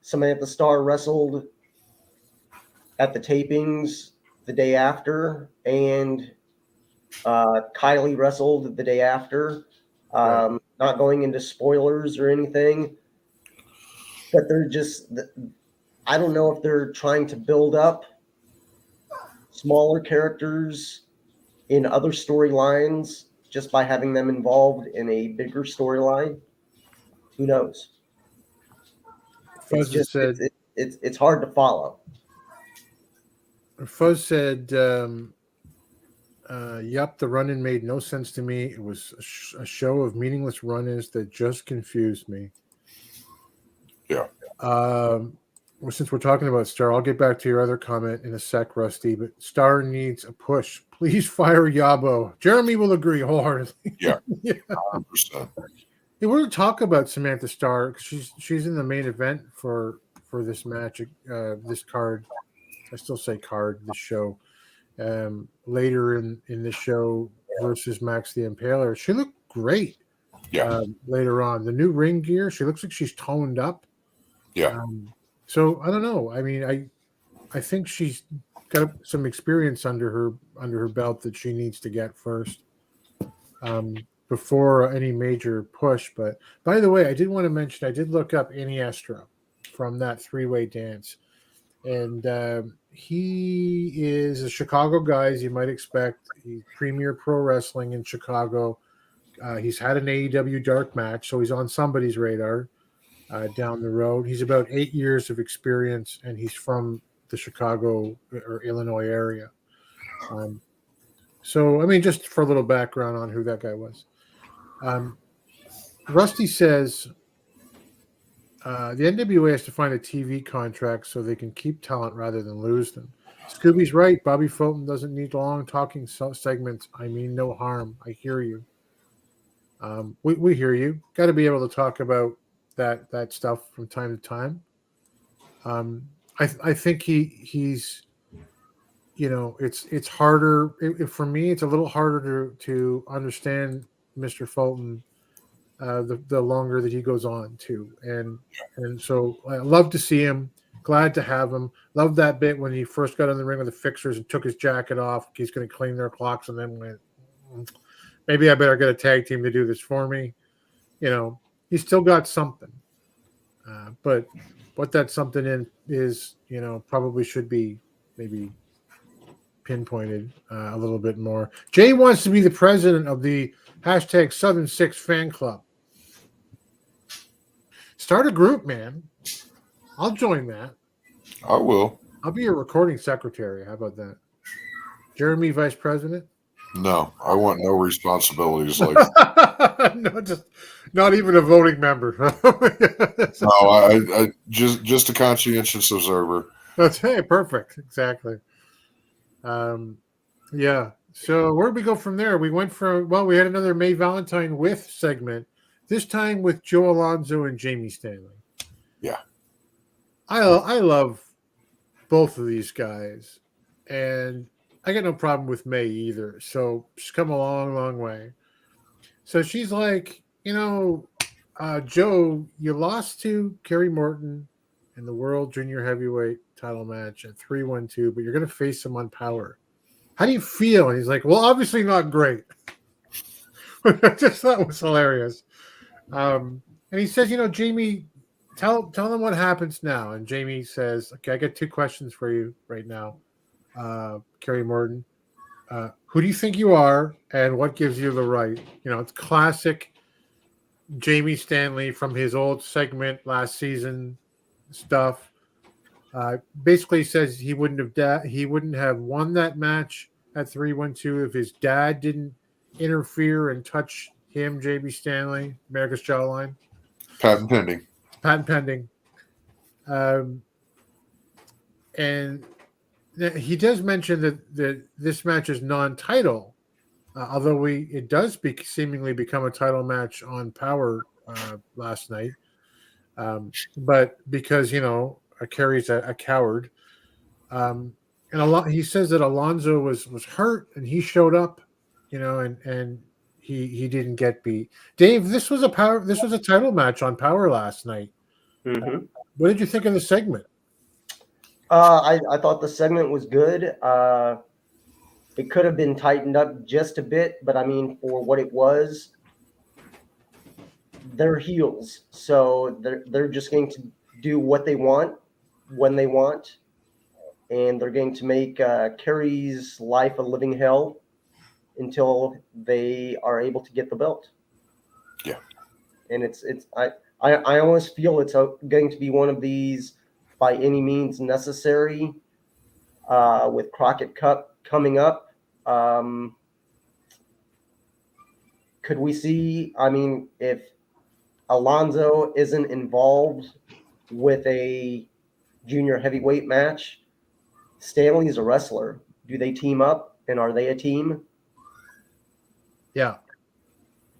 Samantha Starr wrestled at the tapings the day after, and Kylie wrestled the day after. Right. Not going into spoilers or anything, but they're just, I don't know if they're trying to build up smaller characters in other storylines just by having them involved in a bigger storyline. Who knows? Fuzz said, it's hard to follow. Fuzz said, yep, the run-in made no sense to me. It was a show of meaningless run-ins that just confused me. Yeah. Well, since we're talking about Star, I'll get back to your other comment in a sec, Rusty, but Star needs a push. Please fire Yabo. Jeremy will agree wholeheartedly. Yeah. Yeah. 100%. Hey, we're going to talk about Samantha Starr because she's in the main event for this match, this card. I still say card, this show. Later in this show versus Max the Impaler. She looked great. Yeah. Later on. The new ring gear, she looks like she's toned up. Yeah. So I don't know. I mean, I think she's got some experience under her belt that she needs to get first. Before any major push. But by the way, I did want to mention, I did look up Iniestra from that three-way dance. And he is a Chicago guy, as you might expect. He's Premier Pro Wrestling in Chicago. He's had an AEW dark match, so he's on somebody's radar down the road. He's about 8 years of experience, and he's from the Chicago or Illinois area. So, I mean, just for a little background on who that guy was. Rusty says the NWA has to find a TV contract so they can keep talent rather than lose them. Scooby's right. Bobby Fulton doesn't need long talking segments. I mean, no harm. I hear you. We hear you. Got to be able to talk about that stuff from time to time. I think he's it's harder for me. It's a little harder to understand Mr. Fulton the longer that he goes on too, and so I love to see him. Glad to have him. Love that bit when he first got in the ring with the Fixers and took his jacket off. He's going to clean their clocks, and then went, maybe I better get a tag team to do this for me. He's still got something, but what that something in is, probably should be maybe pinpointed a little bit more. Jay wants to be the president of the # Southern Six fan club. Start a group, man. I'll join that. I will. I'll be your recording secretary. How about that? Jeremy, vice president? No, I want no responsibilities. Like No, just not even a voting member. no, I just a conscientious observer. That's perfect. Exactly. Yeah. So where did we go from there? We went we had another May Valentine with segment, this time with Joe Alonzo and Jamie Stanley. Yeah. I love both of these guys, and I got no problem with May either. So she's come a long, long way. So she's like, Joe, you lost to Kerry Morton in the World Junior Heavyweight title match at 3-1-2, but you're going to face him on Power. How do you feel? And he's like, well, obviously not great. I just thought it was hilarious. And he says, Jamie, tell them what happens now. And Jamie says, okay, I got 2 questions for you right now, Kerry Morton. Who do you think you are, and what gives you the right? It's classic Jamie Stanley from his old segment last season stuff. Basically says he wouldn't have won that match at 312 if his dad didn't interfere and touch him, JB Stanley, America's Jawline. Patent pending. Patent pending. And he does mention that this match is non-title, although it does seemingly become a title match on Power last night. But because, Kerry's a coward. And he says that Alonzo was hurt and he showed up, and he didn't get beat. Dave, this was a title match on Power last night. Mm-hmm. What did you think of the segment? I thought the segment was good. It could have been tightened up just a bit, but I mean, for what it was, they're heels, so they're just going to do what they want when they want, and they're going to make Kerry's life a living hell until they are able to get the belt. Yeah, and I almost feel it's going to be one of these by any means necessary with Crockett Cup coming up. Could we see, if Alonzo isn't involved with a junior heavyweight match, Stanley's a wrestler. Do they team up, and are they a team? Yeah.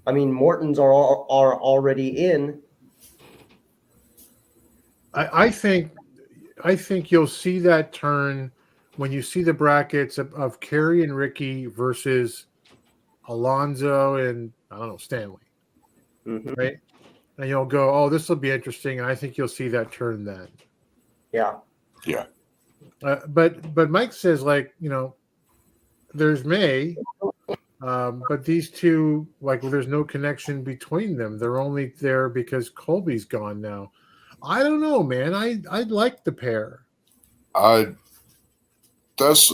Mortons are already in. I think you'll see that turn when you see the brackets of Kerry and Ricky versus Alonzo and Stanley, right? And you'll go, oh, this will be interesting, and I think you'll see that turn then. Yeah. But Mike says, there's May, but these two, there's no connection between them. They're only there because Colby's gone now. I don't know, man. I like the pair. That's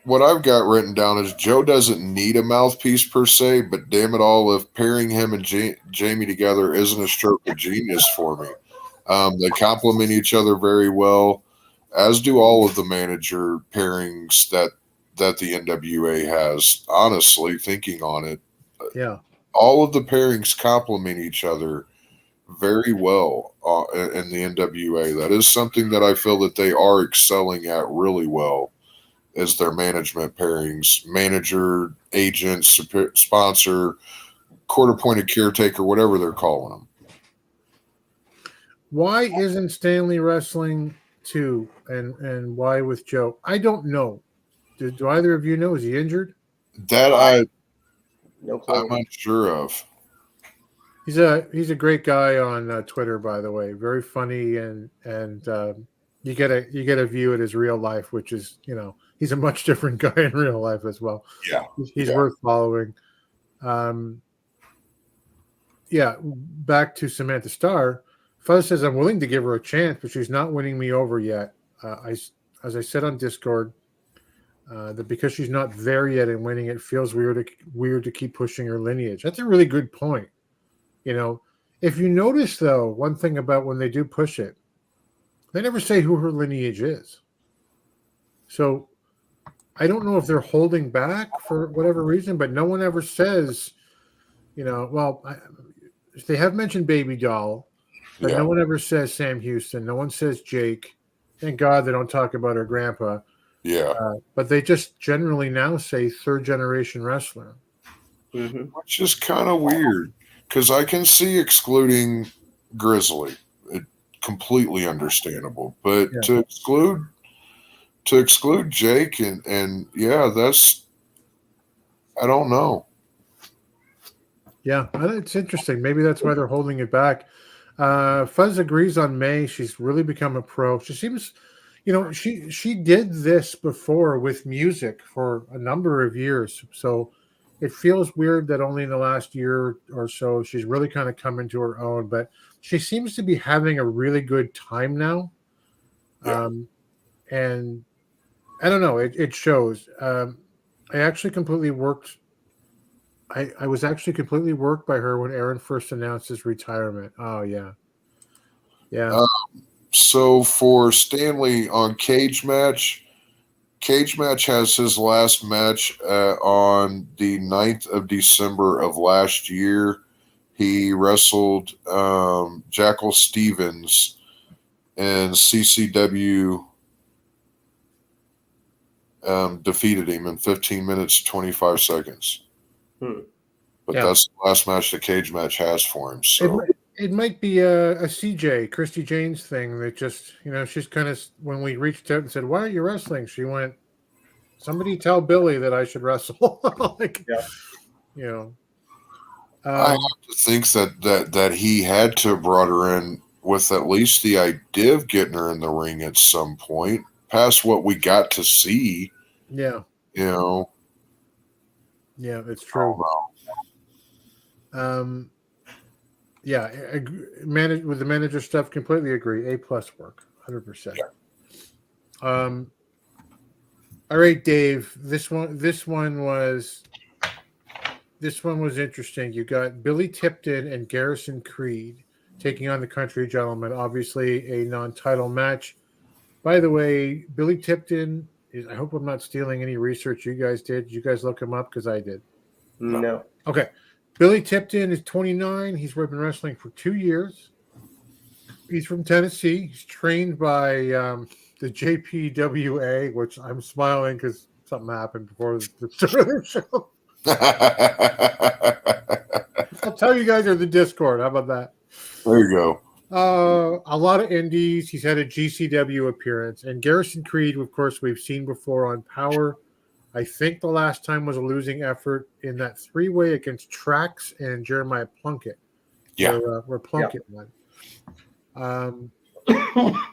what I've got written down is Joe doesn't need a mouthpiece per se, but damn it all, if pairing him and Jamie together isn't a stroke of genius for me. They complement each other very well, as do all of the manager pairings that the NWA has. Honestly, thinking on it, yeah, all of the pairings complement each other very well in the NWA. That is something that I feel that they are excelling at really well, is their management pairings, manager, agent, sponsor, court-appointed caretaker, whatever they're calling them. Why isn't Stanley wrestling too, and why with Joe? I don't know. Do either of you know? Is he injured? That No clue. I'm unsure of. He's a great guy on Twitter, by the way. Very funny, and you get a view at his real life, which is, he's a much different guy in real life as well. Yeah, he's worth following. Back to Samantha Starr. Fuzz says, I'm willing to give her a chance, but she's not winning me over yet. As I said on Discord, that because she's not there yet and winning, it feels weird to keep pushing her lineage. That's a really good point. If you notice, though, one thing about when they do push it, they never say who her lineage is. So I don't know if they're holding back for whatever reason, but no one ever says, they have mentioned Baby Doll, but no one ever says Sam Houston. No one says Jake. Thank God they don't talk about her grandpa. Yeah. But they just generally now say third generation wrestler. Mm-hmm. Which is kind of weird, because I can see excluding Grizzly. Completely understandable. But to exclude Jake and that's, I don't know. Yeah, it's interesting. Maybe that's why they're holding it back. Fuzz agrees on May. She's really become a pro. She seems, she did this before with music for a number of years. So it feels weird that only in the last year or so she's really kind of come into her own. But she seems to be having a really good time now. Yeah. And I don't know. It shows. I actually completely worked. I was actually completely worked by her when Aaron first announced his retirement. Oh, yeah. Yeah. So for Stanley on Cage Match, Cage Match has his last match on the 9th of December of last year. He wrestled Jackal Stevens and CCW defeated him in 15 minutes, 25 seconds. But that's the last match the Cage Match has for him. So it might be a CJ, Christy Jane's thing that just, she's kind of, when we reached out and said, why are you wrestling? She went, somebody tell Billy that I should wrestle. I have to think that he had to have brought her in with at least the idea of getting her in the ring at some point, past what we got to see. Yeah. Yeah, it's true. With the manager stuff, completely agree. A+ work, 100%. All right, Dave. This one was interesting. You got Billy Tipton and Garrison Creed taking on the Country Gentlemen. Obviously, a non-title match. By the way, Billy Tipton is. I hope I'm not stealing any research you guys did. Did you guys look him up? Because I did. No. Okay. Billy Tipton is 29. He's been wrestling for 2 years. He's from Tennessee. He's trained by the JPWA, which I'm smiling because something happened before the start of the show. I'll tell you guys in the Discord. How about that? There you go. A lot of indies. He's had a GCW appearance. And Garrison Creed, of course, we've seen before on Power. I think the last time was a losing effort in that 3-way against Trax and Jeremiah Plunkett. Yeah. Where Plunkett won.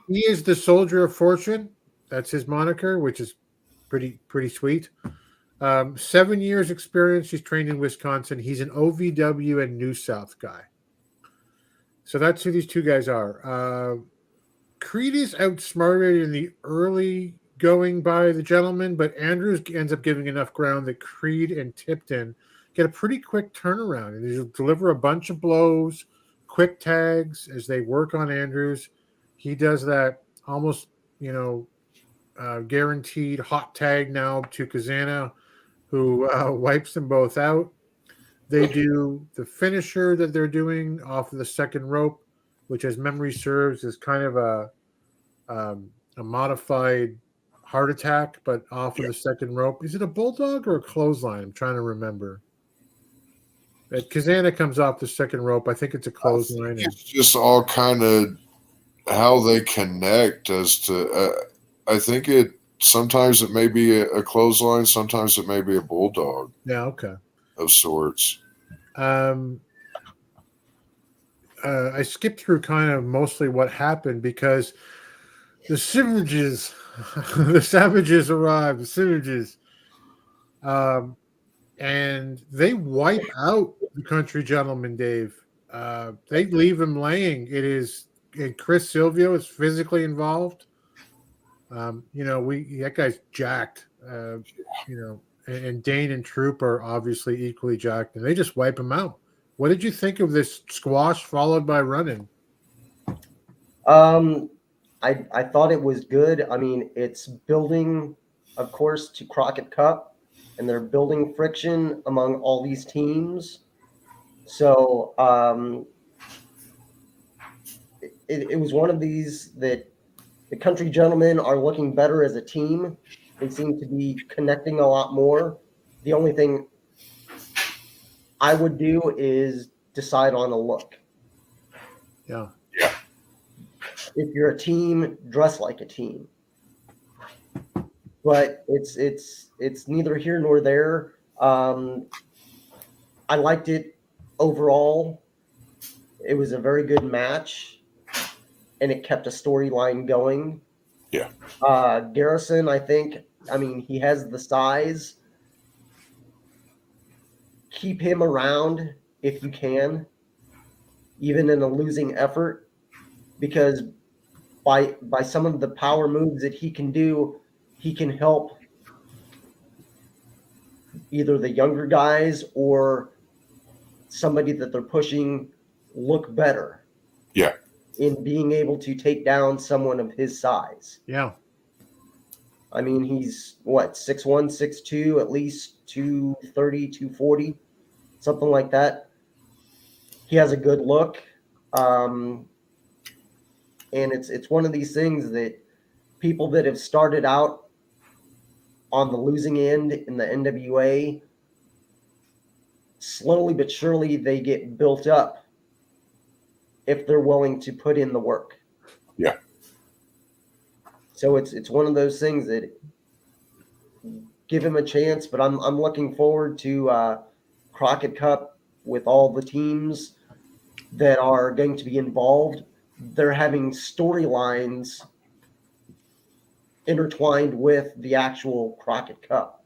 He is the Soldier of Fortune. That's his moniker, which is pretty sweet. 7 years experience. He's trained in Wisconsin. He's an OVW and New South guy. So that's who these two guys are. Creed is outsmarted in the early going by the gentleman, but Andrews ends up giving enough ground that Creed and Tipton get a pretty quick turnaround, and they deliver a bunch of blows, quick tags as they work on Andrews. He does that almost, guaranteed hot tag now to Kazana, who wipes them both out. They do the finisher that they're doing off of the second rope, which, as memory serves, is kind of a modified heart attack, but off of the second rope. Is it a bulldog or a clothesline? I'm trying to remember. Kazana comes off the second rope. I think it's a clothesline. It's just all kind of how they connect as to. I think sometimes it may be a clothesline, sometimes it may be a bulldog. Yeah. Okay. Of sorts. I skipped through kind of mostly what happened because the Savages arrive. The Savages, and they wipe out the Country Gentlemen. Dave, they leave him laying. And Chris Silvio is physically involved. That guy's jacked. And Dane and Troop are obviously equally jacked, and they just wipe him out. What did you think of this squash followed by running? I thought it was good. I mean, it's building, of course, to Crockett Cup, and they're building friction among all these teams. So it was one of these that the Country Gentlemen are looking better as a team. They seem to be connecting a lot more. The only thing I would do is decide on a look. Yeah. If you're a team, dress like a team. But it's neither here nor there. I liked it overall. It was a very good match, and it kept a storyline going. Yeah. Garrison, he has the size. Keep him around if you can, even in a losing effort, because by some of the power moves that he can do, he can help either the younger guys or somebody that they're pushing look better. Yeah. In being able to take down someone of his size. Yeah. I mean, he's what, 6'1", 6'2", at least 230, 240, something like that. He has a good look. And it's one of these things that people that have started out on the losing end in the NWA, slowly but surely they get built up if they're willing to put in the work. Yeah. So it's one of those things that give him a chance, but I'm looking forward to Crockett Cup with all the teams that are going to be involved. They're having storylines intertwined with the actual Crockett Cup.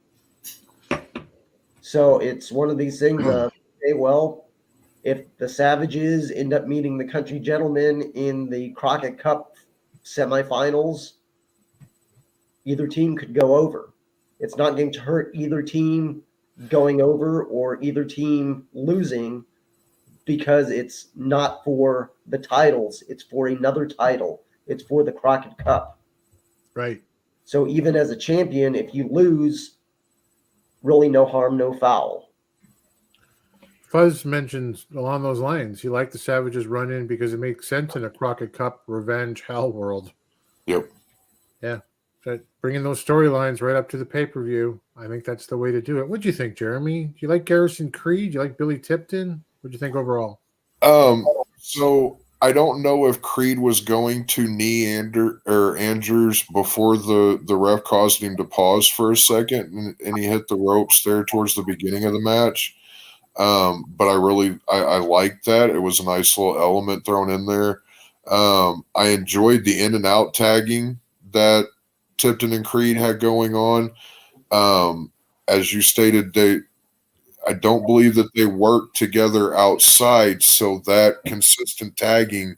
So it's one of these things of, okay, well, if the Savages end up meeting the Country Gentlemen in the Crockett Cup semifinals, either team could go over. It's not going to hurt either team going over or either team losing, because it's not for the titles. It's for another title. It's for the Crockett Cup. Right. So even as a champion, if you lose, really no harm, no foul. Fuzz mentions along those lines, he liked the Savages run in because it makes sense in a Crockett Cup revenge hell world. Yep. Yeah. But bringing those storylines right up to the pay-per-view, I think that's the way to do it. What'd you think, Jeremy? Do you like Garrison Creed? Do you like Billy Tipton? What'd you think overall? So I don't know if Creed was going to knee Andrews before the ref caused him to pause for a second, and he hit the ropes there towards the beginning of the match. But I liked that. It was a nice little element thrown in there. I enjoyed the in and out tagging that Tipton and Creed had going on. As you stated, I don't believe that they worked together outside, so that consistent tagging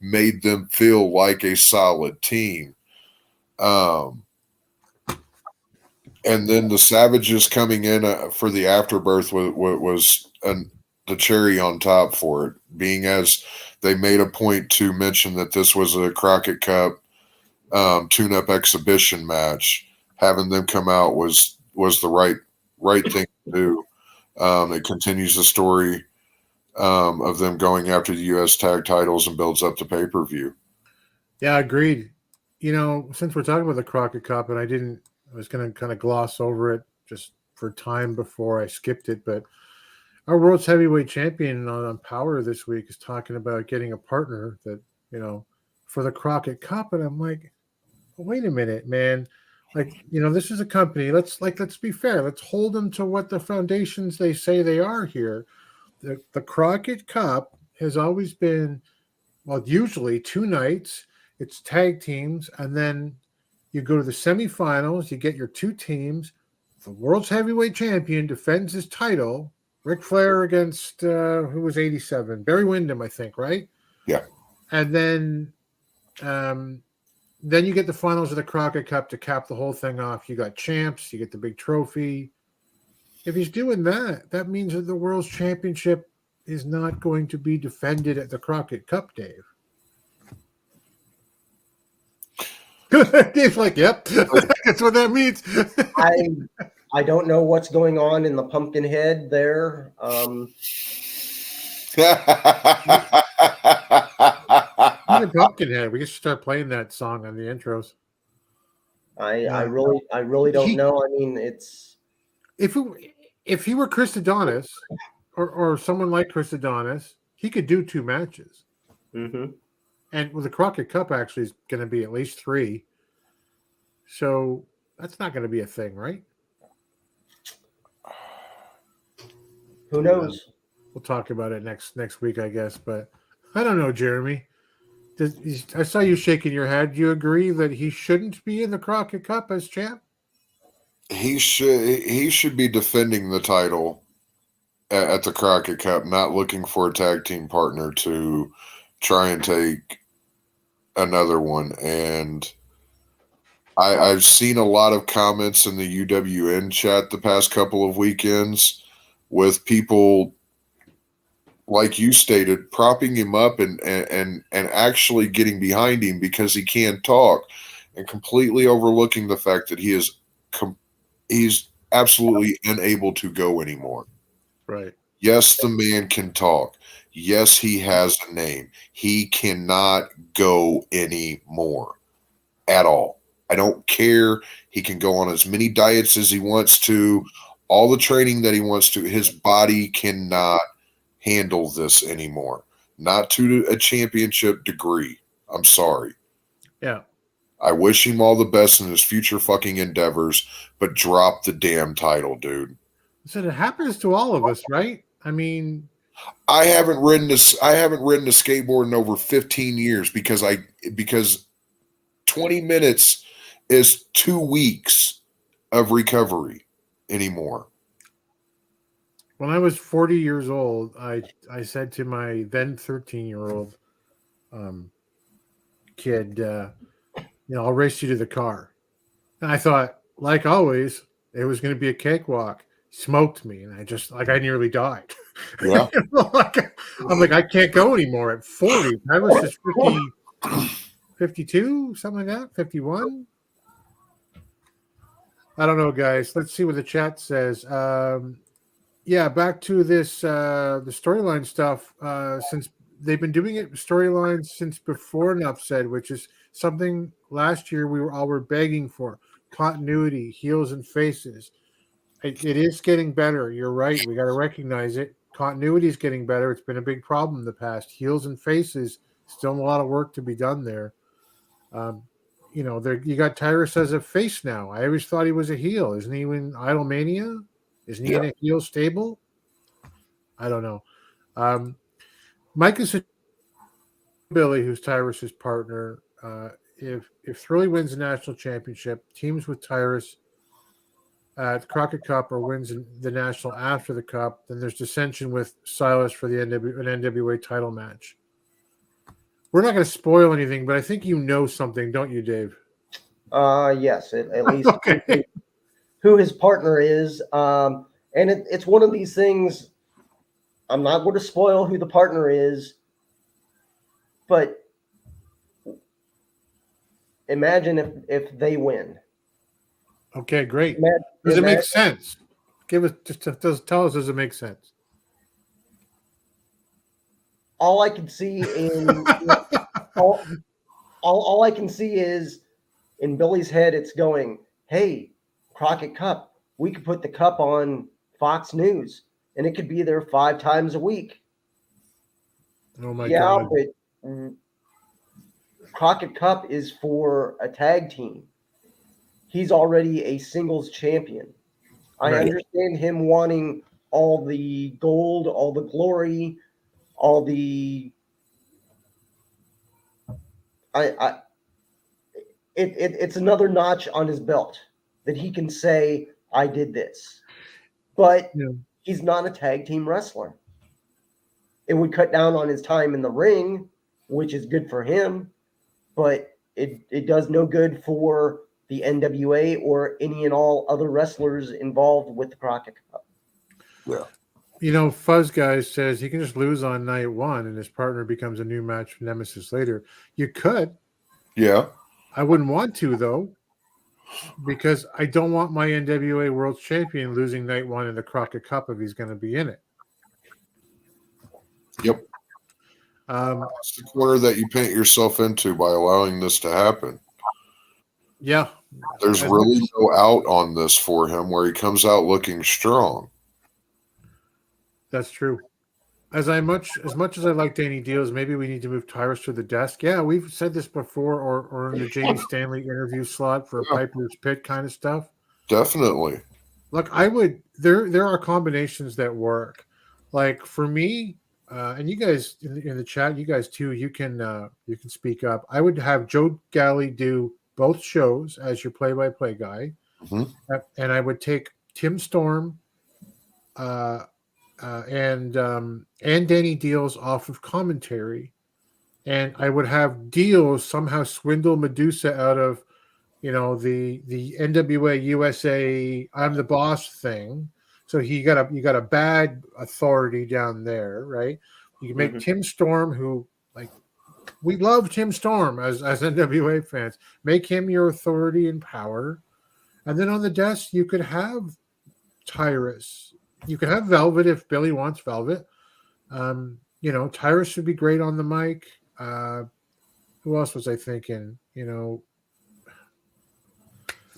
made them feel like a solid team. And then the Savages coming in for the afterbirth was the cherry on top for it, being as they made a point to mention that this was a Crockett Cup tune-up exhibition match. Having them come out was the right thing to do. It continues the story of them going after the U.S. tag titles and builds up the pay-per-view. Yeah, agreed. You know, since we're talking about the Crockett Cup, and I was going to kind of gloss over it just for time before I skipped it, but our world's heavyweight champion on Power this week is talking about getting a partner that, you know, for the Crockett Cup. And I'm like, wait a minute, man. Like, you know, this is a company. Let's be fair. Let's hold them to what the foundations they say they are here. The Crockett Cup has always been, well, usually 2 nights. It's tag teams, and then you go to the semifinals. You get your 2 teams. The world's heavyweight champion defends his title. Ric Flair against who was 87? Barry Windham, I think, right? Yeah. And then you get the finals of the Crockett Cup to cap the whole thing off. You got champs. You get the big trophy. If he's doing that, that means that the world's championship is not going to be defended at the Crockett Cup, Dave. Dave's like, yep, that's what that means. I don't know what's going on in the Pumpkinhead there. Pumpkinhead. We should start playing that song on the intros. I really don't know. I mean, it's if he were Chris Adonis or someone like Chris Adonis, he could do 2 matches. Mm-hmm. And with the Crockett Cup actually is going to be at least 3. So that's not going to be a thing, right? Who knows? We'll talk about it next week, I guess. But I don't know, Jeremy. I saw you shaking your head. Do you agree that he shouldn't be in the Crockett Cup as champ? He should be defending the title at the Crockett Cup, not looking for a tag team partner to try and take another one. And I've seen a lot of comments in the UWN chat the past couple of weekends with people, like you stated, propping him up and actually getting behind him because he can't talk. and completely overlooking the fact that he's absolutely unable to go anymore. Right. Yes, the man can talk. Yes, he has a name. He cannot go anymore at all. I don't care. He can go on as many diets as he wants to, all the training that he wants to. His body cannot handle this anymore. Not to a championship degree. I'm sorry. Yeah. I wish him all the best in his future fucking endeavors, but drop the damn title, dude. So it happens to all of us, right? I mean, I haven't ridden a skateboard in over 15 years because 20 minutes is 2 weeks of recovery anymore. when I was 40 years old, I said to my then 13-year-old kid, I'll race you to the car. And I thought, like always, it was going to be a cakewalk. Smoked me, and I nearly died. Yeah. I'm like, I can't go anymore at 40. I was just 50, 52, something like that, 51. I don't know, guys. Let's see what the chat says. Back to this the storyline stuff. Since they've been doing it storylines since before Enough Said, which is something last year we were begging for. Continuity, heels and faces. It is getting better. You're right. We got to recognize it. Continuity is getting better. It's been a big problem in the past. Heels and faces, still a lot of work to be done there. You got Tyrus as a face now. I always thought he was a heel. Isn't he in Idolmania? Isn't he in a heel stable? I don't know. Mike is Billy, who's Tyrus's partner. If Thrilly wins the national championship, teams with Tyrus at the Crockett Cup or wins the national after the Cup, then there's dissension with Silas for an NWA title match. We're not going to spoil anything, but I think you know something, don't you, Dave? Yes, at least Okay. who his partner is. And it's one of these things. I'm not going to spoil who the partner is, but imagine if they win. Okay, great. Does it make sense? Tell us, does it make sense? All I can see in all I can see is in Billy's head. It's going, hey, Crockett Cup. We could put the cup on Fox News, and it could be there 5 times a week. Oh my God! But Crockett Cup is for a tag team. He's already a singles champion. I understand him wanting all the gold, all the glory, all the. It's another notch on his belt that he can say, I did this. But he's not a tag team wrestler. It would cut down on his time in the ring, which is good for him, but it does no good for the NWA or any and all other wrestlers involved with the Crockett Cup. Yeah. Fuzz Guys says he can just lose on night 1 and his partner becomes a new match nemesis later. You could. Yeah. I wouldn't want to, though, because I don't want my NWA World Champion losing night 1 in the Crockett Cup if he's going to be in it. Yep. That's the corner that you paint yourself into by allowing this to happen. Yeah. There's really no out on this for him where he comes out looking strong. That's true. As much as I like Danny Deals, maybe we need to move Tyrus to the desk. Yeah, we've said this before, or in the Jamie Stanley interview slot for a Piper's Pit kind of stuff. Definitely. Look, I would. There are combinations that work. Like for me, and you guys in the chat, you guys too, you can speak up. I would have Joe Galley do both shows as your play-by-play guy, and I would take Tim Storm, and Danny Deals off of commentary, and I would have Deals somehow swindle Medusa out of, the NWA USA I'm the boss thing. So you got a bad authority down there, right? You can make Tim Storm, who We love Tim Storm as NWA fans. Make him your authority and power. And then on the desk, you could have Tyrus. You could have Velvet if Billy wants Velvet. Tyrus should be great on the mic. Who else was I thinking?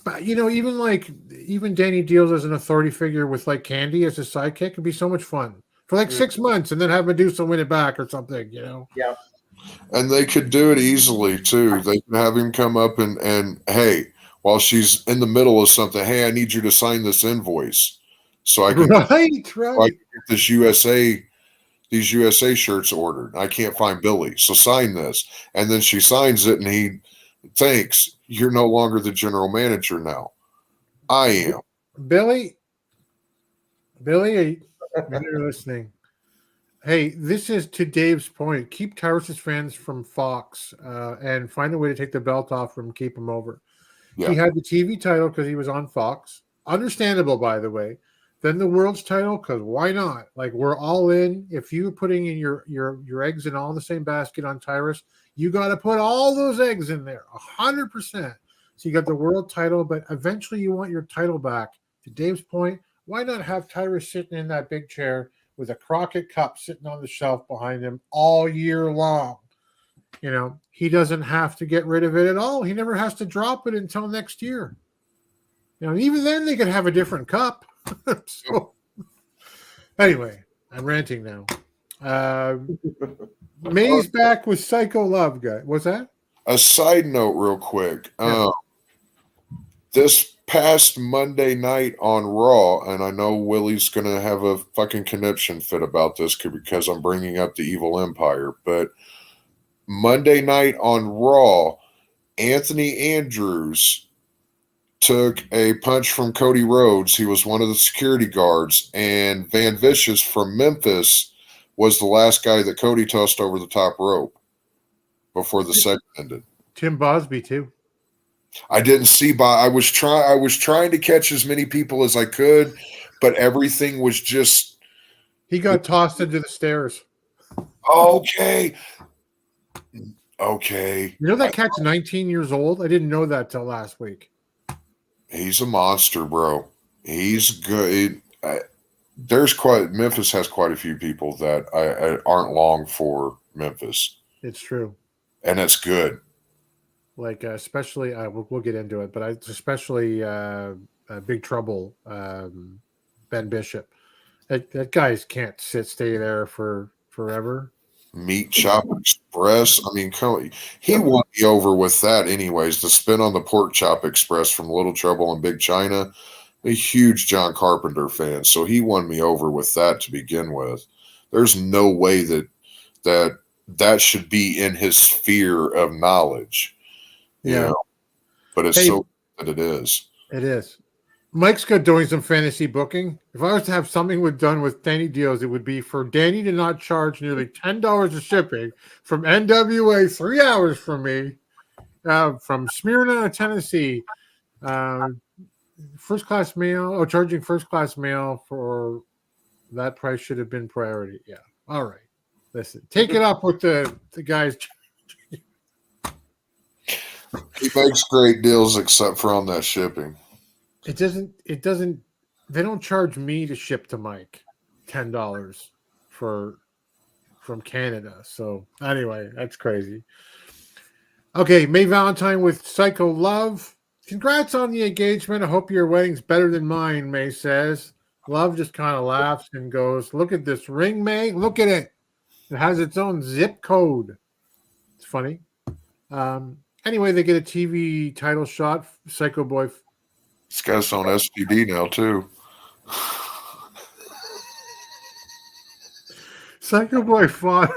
But even Danny Deals as an authority figure with like Candy as a sidekick would be so much fun for like 6 months, and then have Medusa win it back or something. Yeah. And they could do it easily too. They can have him come up and hey, while she's in the middle of something, hey, I need you to sign this invoice so I can get this these USA shirts ordered. I can't find Billy, so sign this. And then she signs it, and he thanks. You're no longer the general manager now. I am. Billy, you're listening. Hey, this is to Dave's point. Keep Tyrus's fans from Fox and find a way to take the belt off from keep him over. Yeah. He had the TV title because he was on Fox. Understandable, by the way. Then the world's title, because why not? Like, we're all in. If you're putting in your eggs in all the same basket on Tyrus, you got to put all those eggs in there, 100%. So you got the world title, but eventually you want your title back. To Dave's point, why not have Tyrus sitting in that big chair with a Crockett Cup sitting on the shelf behind him all year long? He doesn't have to get rid of it at all. He never has to drop it until next year. Even then they could have a different cup. So, anyway, I'm ranting now. May's back with Psycho Love, guy. What's that? A side note, real quick. This past Monday night on Raw, and I know Willie's going to have a fucking conniption fit about this because I'm bringing up the Evil Empire, but Monday night on Raw, Anthony Andrews took a punch from Cody Rhodes. He was one of the security guards, and Van Vicious from Memphis was the last guy that Cody tossed over the top rope before the segment ended. Tim Bosby too. I didn't see I was trying to catch as many people as I could, but everything was just. He got tossed into the stairs. Okay. That cat's 19 years old? I didn't know that till last week. He's a monster, bro. He's good. Memphis has quite a few people that aren't long for Memphis. It's true. And it's good. Like, especially, we'll get into it, but especially Big Trouble, Ben Bishop. That guy can't stay there for forever. Meat Chop Express. I mean, he won me over with that anyways. The spin on the Pork Chop Express from Little Trouble in Big China. A huge John Carpenter fan, so he won me over with that to begin with. There's no way that should be in his sphere of knowledge. Yeah. But it's so that it is. It is. Mike's got doing some fantasy booking. If I was to have something done with Danny Deals, it would be for Danny to not charge nearly $10 of shipping from NWA 3 hours from me, from Smyrna, Tennessee. First class mail, charging first class mail for that price should have been priority. Yeah. All right. Listen, take it up with the guys. He makes great deals except for on that shipping. It doesn't, they don't charge me to ship to Mike $10 from Canada. So anyway, that's crazy. Okay. May Valentine with Psycho Love. Congrats on the engagement. I hope your wedding's better than mine, May says. Love just kind of laughs and goes, look at this ring, May. Look at it. It has its own zip code. It's funny. Anyway, they get a TV title shot. Psycho Boy. This guy's on STD now, too. Psycho Boy Fodder.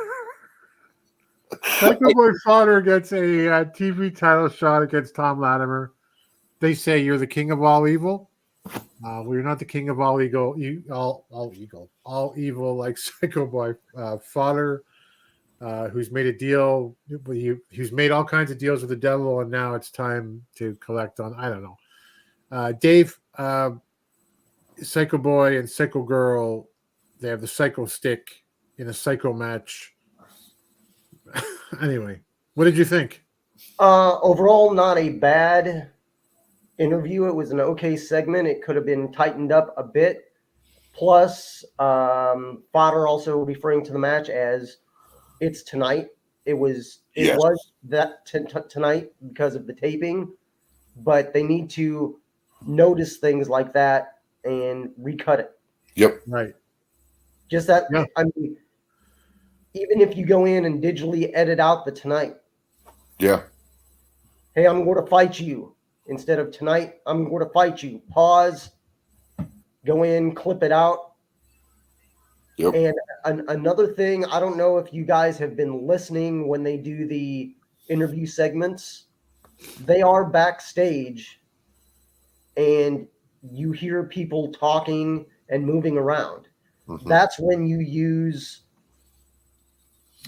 Psycho Boy Fodder gets a TV title shot against Tom Latimer. They say you're the king of all evil. Well, you're not the king of all evil. All evil, like Psycho Boy Fodder, who's made a deal. Who's made all kinds of deals with the devil, and now it's time to collect on. I don't know. Dave, Psycho Boy and Psycho Girl, they have the Psycho Stick in a Psycho match. Anyway, What did you think? Overall, not a bad interview. It was an okay segment. It could have been tightened up a bit. Plus, Fodder also referring to the match as it's tonight. It was that tonight because of the taping, but they need to notice things like that and recut it. Yep. Right. Just that. Yeah. I mean, even if you go in and digitally edit out the tonight. Yeah. Hey, I'm going to fight you. Instead of tonight, I'm going to fight you. Pause. Go in, clip it out. Yep. And another thing, I don't know if you guys have been listening when they do the interview segments. They are backstage, and you hear people talking and moving around. Mm-hmm. That's when you use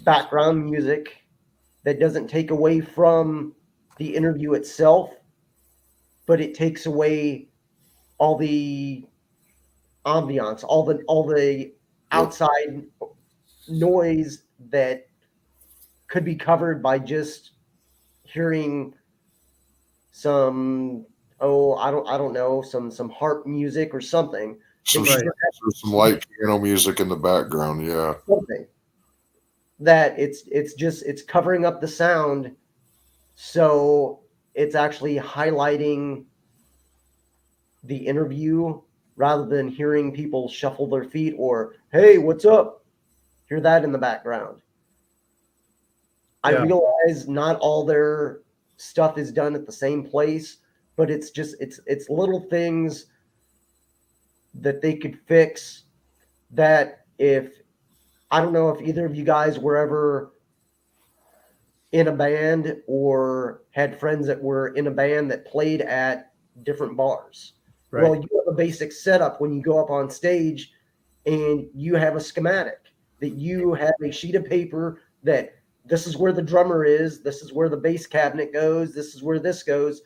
background music that doesn't take away from the interview itself, but it takes away all the ambiance, all the outside noise that could be covered by just hearing some I don't know, some harp music or something. Some light piano music in the background, yeah. Something that it's covering up the sound, so it's actually highlighting the interview rather than hearing people shuffle their feet or, hey, what's up? Hear that in the background. Yeah. I realize not all their stuff is done at the same place, but it's little things that they could fix that I don't know if either of you guys were ever in a band or had friends that were in a band that played at different bars. Right. Well, you have a basic setup when you go up on stage and you have a schematic that you have a sheet of paper that this is where the drummer is, this is where the bass cabinet goes, this is where this goes.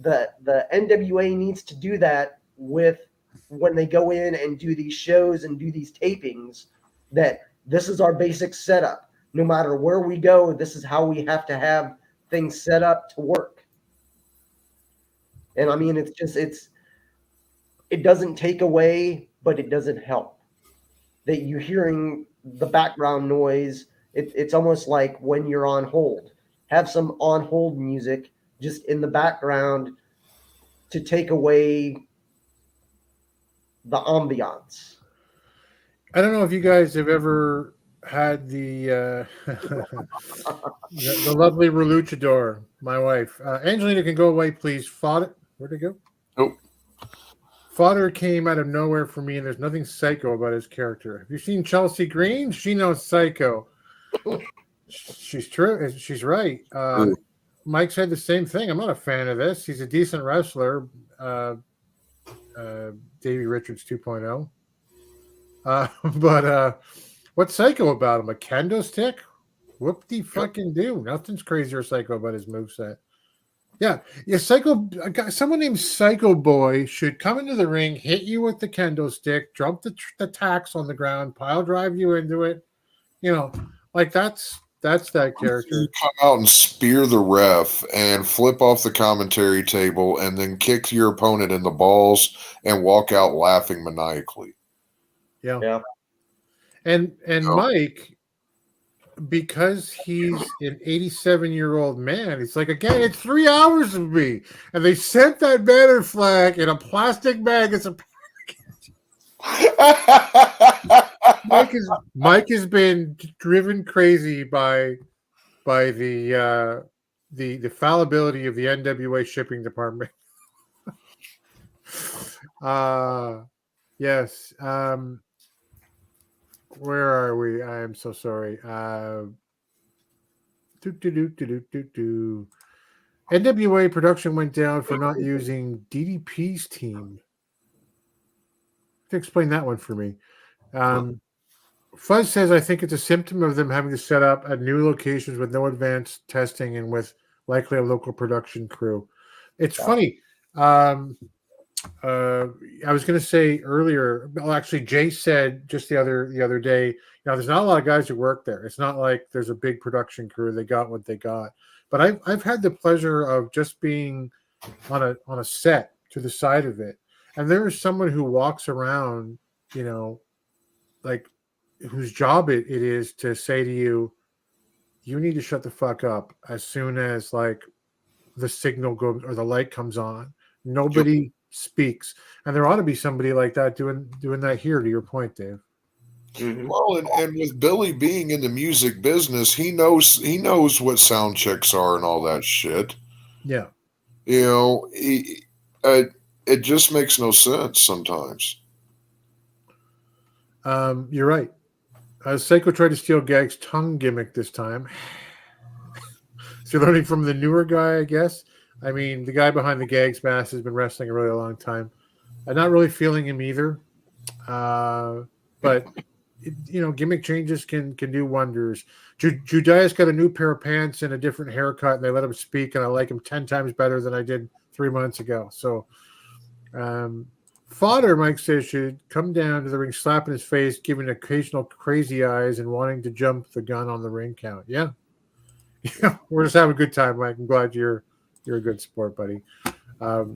The NWA needs to do that with when they go in and do these shows and do these tapings, that this is our basic setup. No matter where we go, this is how we have to have things set up to work. And I mean, it doesn't take away, but it doesn't help. That you're hearing the background noise. It's almost like when you're on hold. Have some on hold music just in the background to take away the ambiance. I don't know if you guys have ever had the lovely Reluchador, my wife. Angelina can go away, please. Fodder, where'd it go? Nope. Fodder came out of nowhere for me, and there's nothing psycho about his character. Have you seen Chelsea Green? She knows psycho. She's true. She's right. Mike said the same thing. I'm not a fan of this. He's a decent wrestler. Davey Richards 2.0. But what's psycho about him? A kendo stick? Whoop-de fucking do. Nothing's crazy or psycho about his moveset. Yeah, someone named Psycho Boy should come into the ring, hit you with the kendo stick, drop the tacks on the ground, pile drive you into it. You know, like that's that character. Come out and spear the ref and flip off the commentary table and then kick your opponent in the balls and walk out laughing maniacally. Yeah. And Mike, because he's an 87-year-old man, it's like, again, it's 3 hours of me. And they sent that banner flag in a plastic bag as a Mike has been driven crazy by the fallibility of the NWA shipping department. Yes. Where are we? I am so sorry. NWA production went down for not using DDP's team. To explain that one for me. Fuzz says, I think it's a symptom of them having to set up at new locations with no advanced testing and with likely a local production crew. It's funny. I was going to say earlier. Well, actually, Jay said just the other day. Now, there's not a lot of guys who work there. It's not like there's a big production crew. They got what they got. But I've had the pleasure of just being on a set to the side of it, and there is someone who walks around, like whose job it is to say to you, you need to shut the fuck up as soon as like the signal goes or the light comes on. Nobody speaks, and there ought to be somebody like that doing that here. To your point, Dave. Mhm. Well, and with Billy being in the music business, he knows what sound checks are and all that shit. Yeah. It just makes no sense sometimes. You're right. Seiko tried to steal Gag's tongue gimmick this time. So you're learning from the newer guy, I guess. I mean, the guy behind the Gags mask has been wrestling a really long time. I'm not really feeling him either. But gimmick changes can do wonders. Judias got a new pair of pants and a different haircut, and they let him speak, and I like him 10 times better than I did 3 months ago. So, Fodder, Mike says, should come down to the ring, slapping his face, giving occasional crazy eyes, and wanting to jump the gun on the ring count. Yeah. We're just having a good time, Mike. I'm glad you're a good sport, buddy. A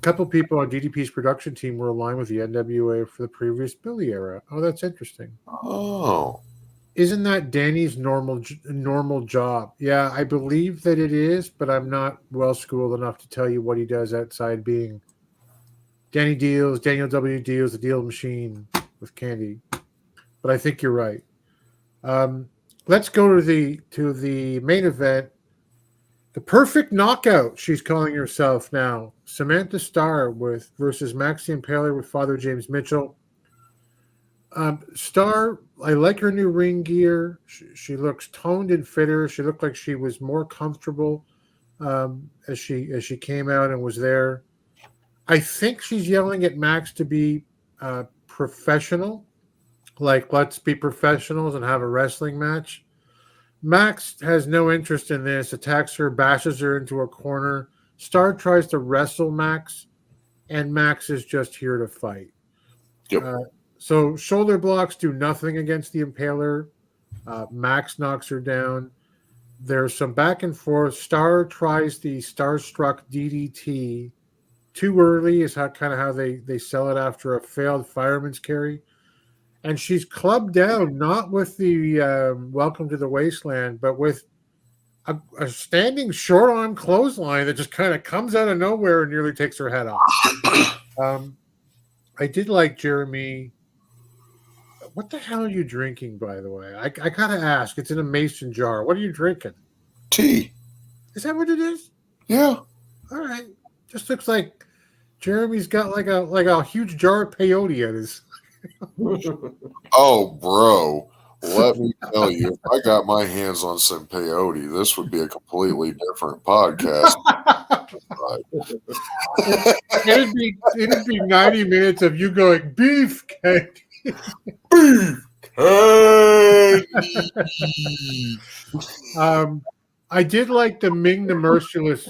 couple people on DDP's production team were aligned with the NWA for the previous Billy era. Oh, that's interesting. Oh. Isn't that Danny's normal job? Yeah, I believe that it is, but I'm not well schooled enough to tell you what he does outside being Daniel W. Deals, the deal machine with Candy. But I think you're right. Let's go to the main event. The perfect knockout, she's calling herself now. Samantha Starr versus Maxie Impaler with Father James Mitchell. Starr, I like her new ring gear. She looks toned and fitter. She looked like she was more comfortable as she came out and was there. I think she's yelling at Max to be professional. Like, let's be professionals and have a wrestling match. Max has no interest in this, attacks her, bashes her into a corner. Starr tries to wrestle Max, and Max is just here to fight. Yep. So shoulder blocks do nothing against the Impaler. Max knocks her down. There's some back and forth. Starr tries the Starstruck DDT. Too early is how they sell it after a failed fireman's carry. And she's clubbed down, not with the Welcome to the Wasteland, but with a standing short arm clothesline that just kind of comes out of nowhere and nearly takes her head off. I did like Jeremy. What the hell are you drinking, by the way? I gotta ask. It's in a mason jar. What are you drinking? Tea. Is that what it is? Yeah. All right. Just looks like Jeremy's got like a huge jar of peyote at his. Oh, bro. Let me tell you, if I got my hands on some peyote, this would be a completely different podcast. It'd be 90 minutes of you going, beef cake. Beef I did like the Ming the Merciless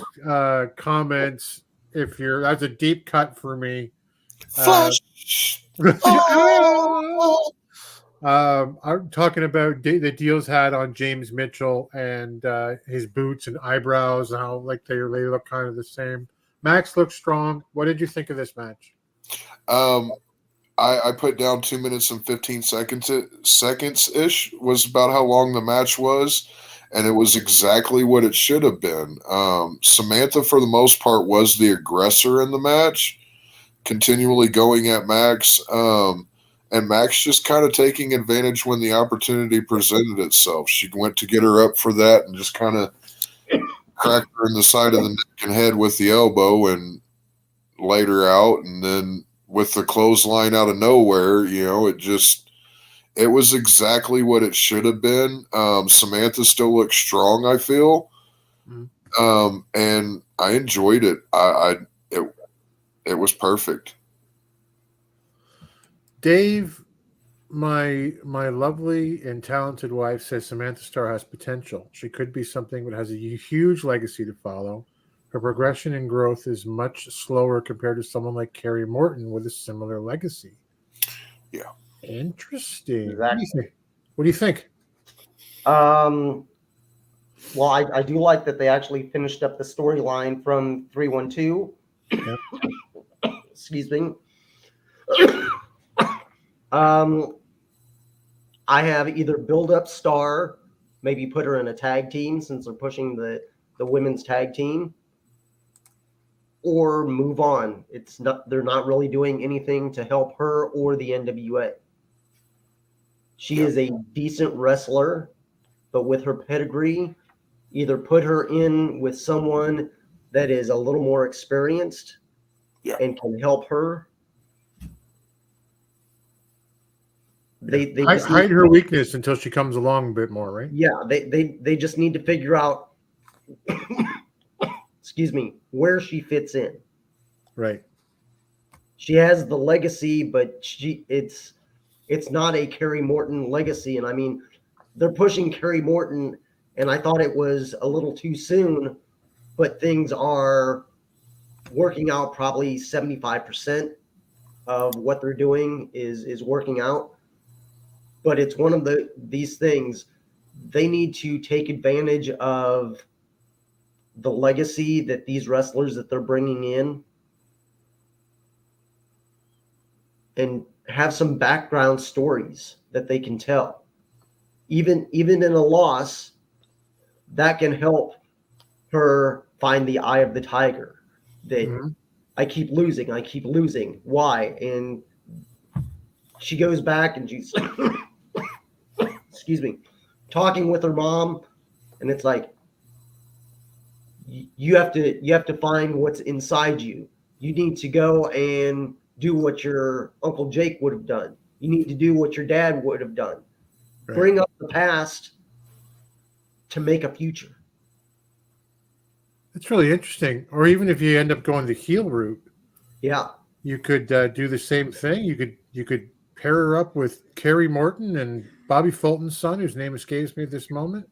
comments. That's a deep cut for me. Flush. I'm talking about the deals had on James Mitchell and his boots and eyebrows and how like they look kind of the same. Max looks strong. What did you think of this match? I put down 2 minutes and 15 seconds ish was about how long the match was, and it was exactly what it should have been. Samantha, for the most part, was the aggressor in the match, continually going at Max, and Max just kind of taking advantage when the opportunity presented itself. She went to get her up for that and just kind of cracked her in the side of the neck and head with the elbow and laid her out. And then with the clothesline out of nowhere, it was exactly what it should have been. Samantha still looks strong, I feel. And I enjoyed it. It was perfect. Dave, my lovely and talented wife says Samantha Starr has potential. She could be something that has a huge legacy to follow. her progression and growth is much slower compared to someone like Carrie Morton with a similar legacy. Yeah. Interesting. Exactly. What do you think? Well, I do like that they actually finished up the storyline from 312. Yep. Excuse me. I have either build up Star, maybe put her in a tag team since they're pushing the women's tag team, or move on. They're not really doing anything to help her or the NWA. She is a decent wrestler, but with her pedigree, either put her in with someone that is a little more experienced and can help her. They just hide her weakness until she comes along a bit more, right? Yeah, they just need to figure out excuse me, where she fits in. Right. She has the legacy, but it's not a Carrie Morton legacy. And I mean, they're pushing Carrie Morton, and I thought it was a little too soon, but things are working out. Probably 75% of what they're doing is working out. But it's one of these things. They need to take advantage of the legacy that these wrestlers that they're bringing in and have some background stories that they can tell. Even in a loss, that can help her find the eye of the tiger. That I keep losing. Why? And she goes back and she's excuse me, talking with her mom, and it's like you have to find what's inside you. You need to go and do what your Uncle Jake would have done. You need to do what your dad would have done. Right. Bring up the past to make a future. That's really interesting. Or even if you end up going the heel route, you could do the same thing. You could pair her up with Carrie Morton and Bobby Fulton's son, whose name escapes me at this moment.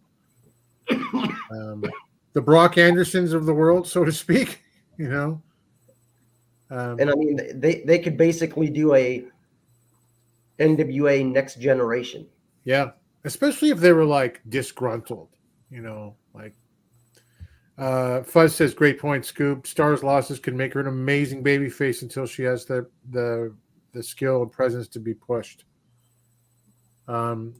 The Brock Andersons of the world, so to speak. You know. And I mean, they could basically do a NWA Next Generation. Yeah, especially if they were like disgruntled, you know, like Fuzz says, great point, Scoop. Star's losses can make her an amazing babyface until she has the skill and presence to be pushed. And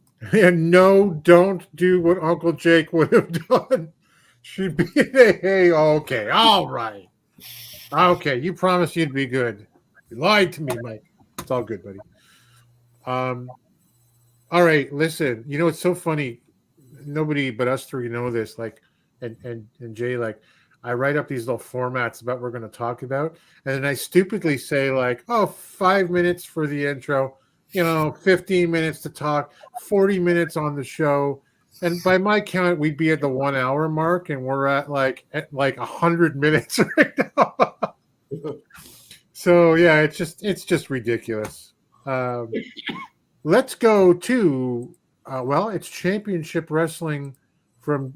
no, don't do what Uncle Jake would have done. She'd be okay, all right. Okay, you promised you'd be good. You lied to me, Mike. It's all good, buddy. All right, listen. You know, it's so funny. Nobody but us three know this. Like, and Jay, like, I write up these little formats about what we're going to talk about, and then I stupidly say, like, 5 minutes for the intro, 15 minutes to talk, 40 minutes on the show. And by my count, we'd be at the 1 hour mark, and we're at like 100 minutes right now. So yeah, it's just ridiculous. Let's go to it's Championship Wrestling from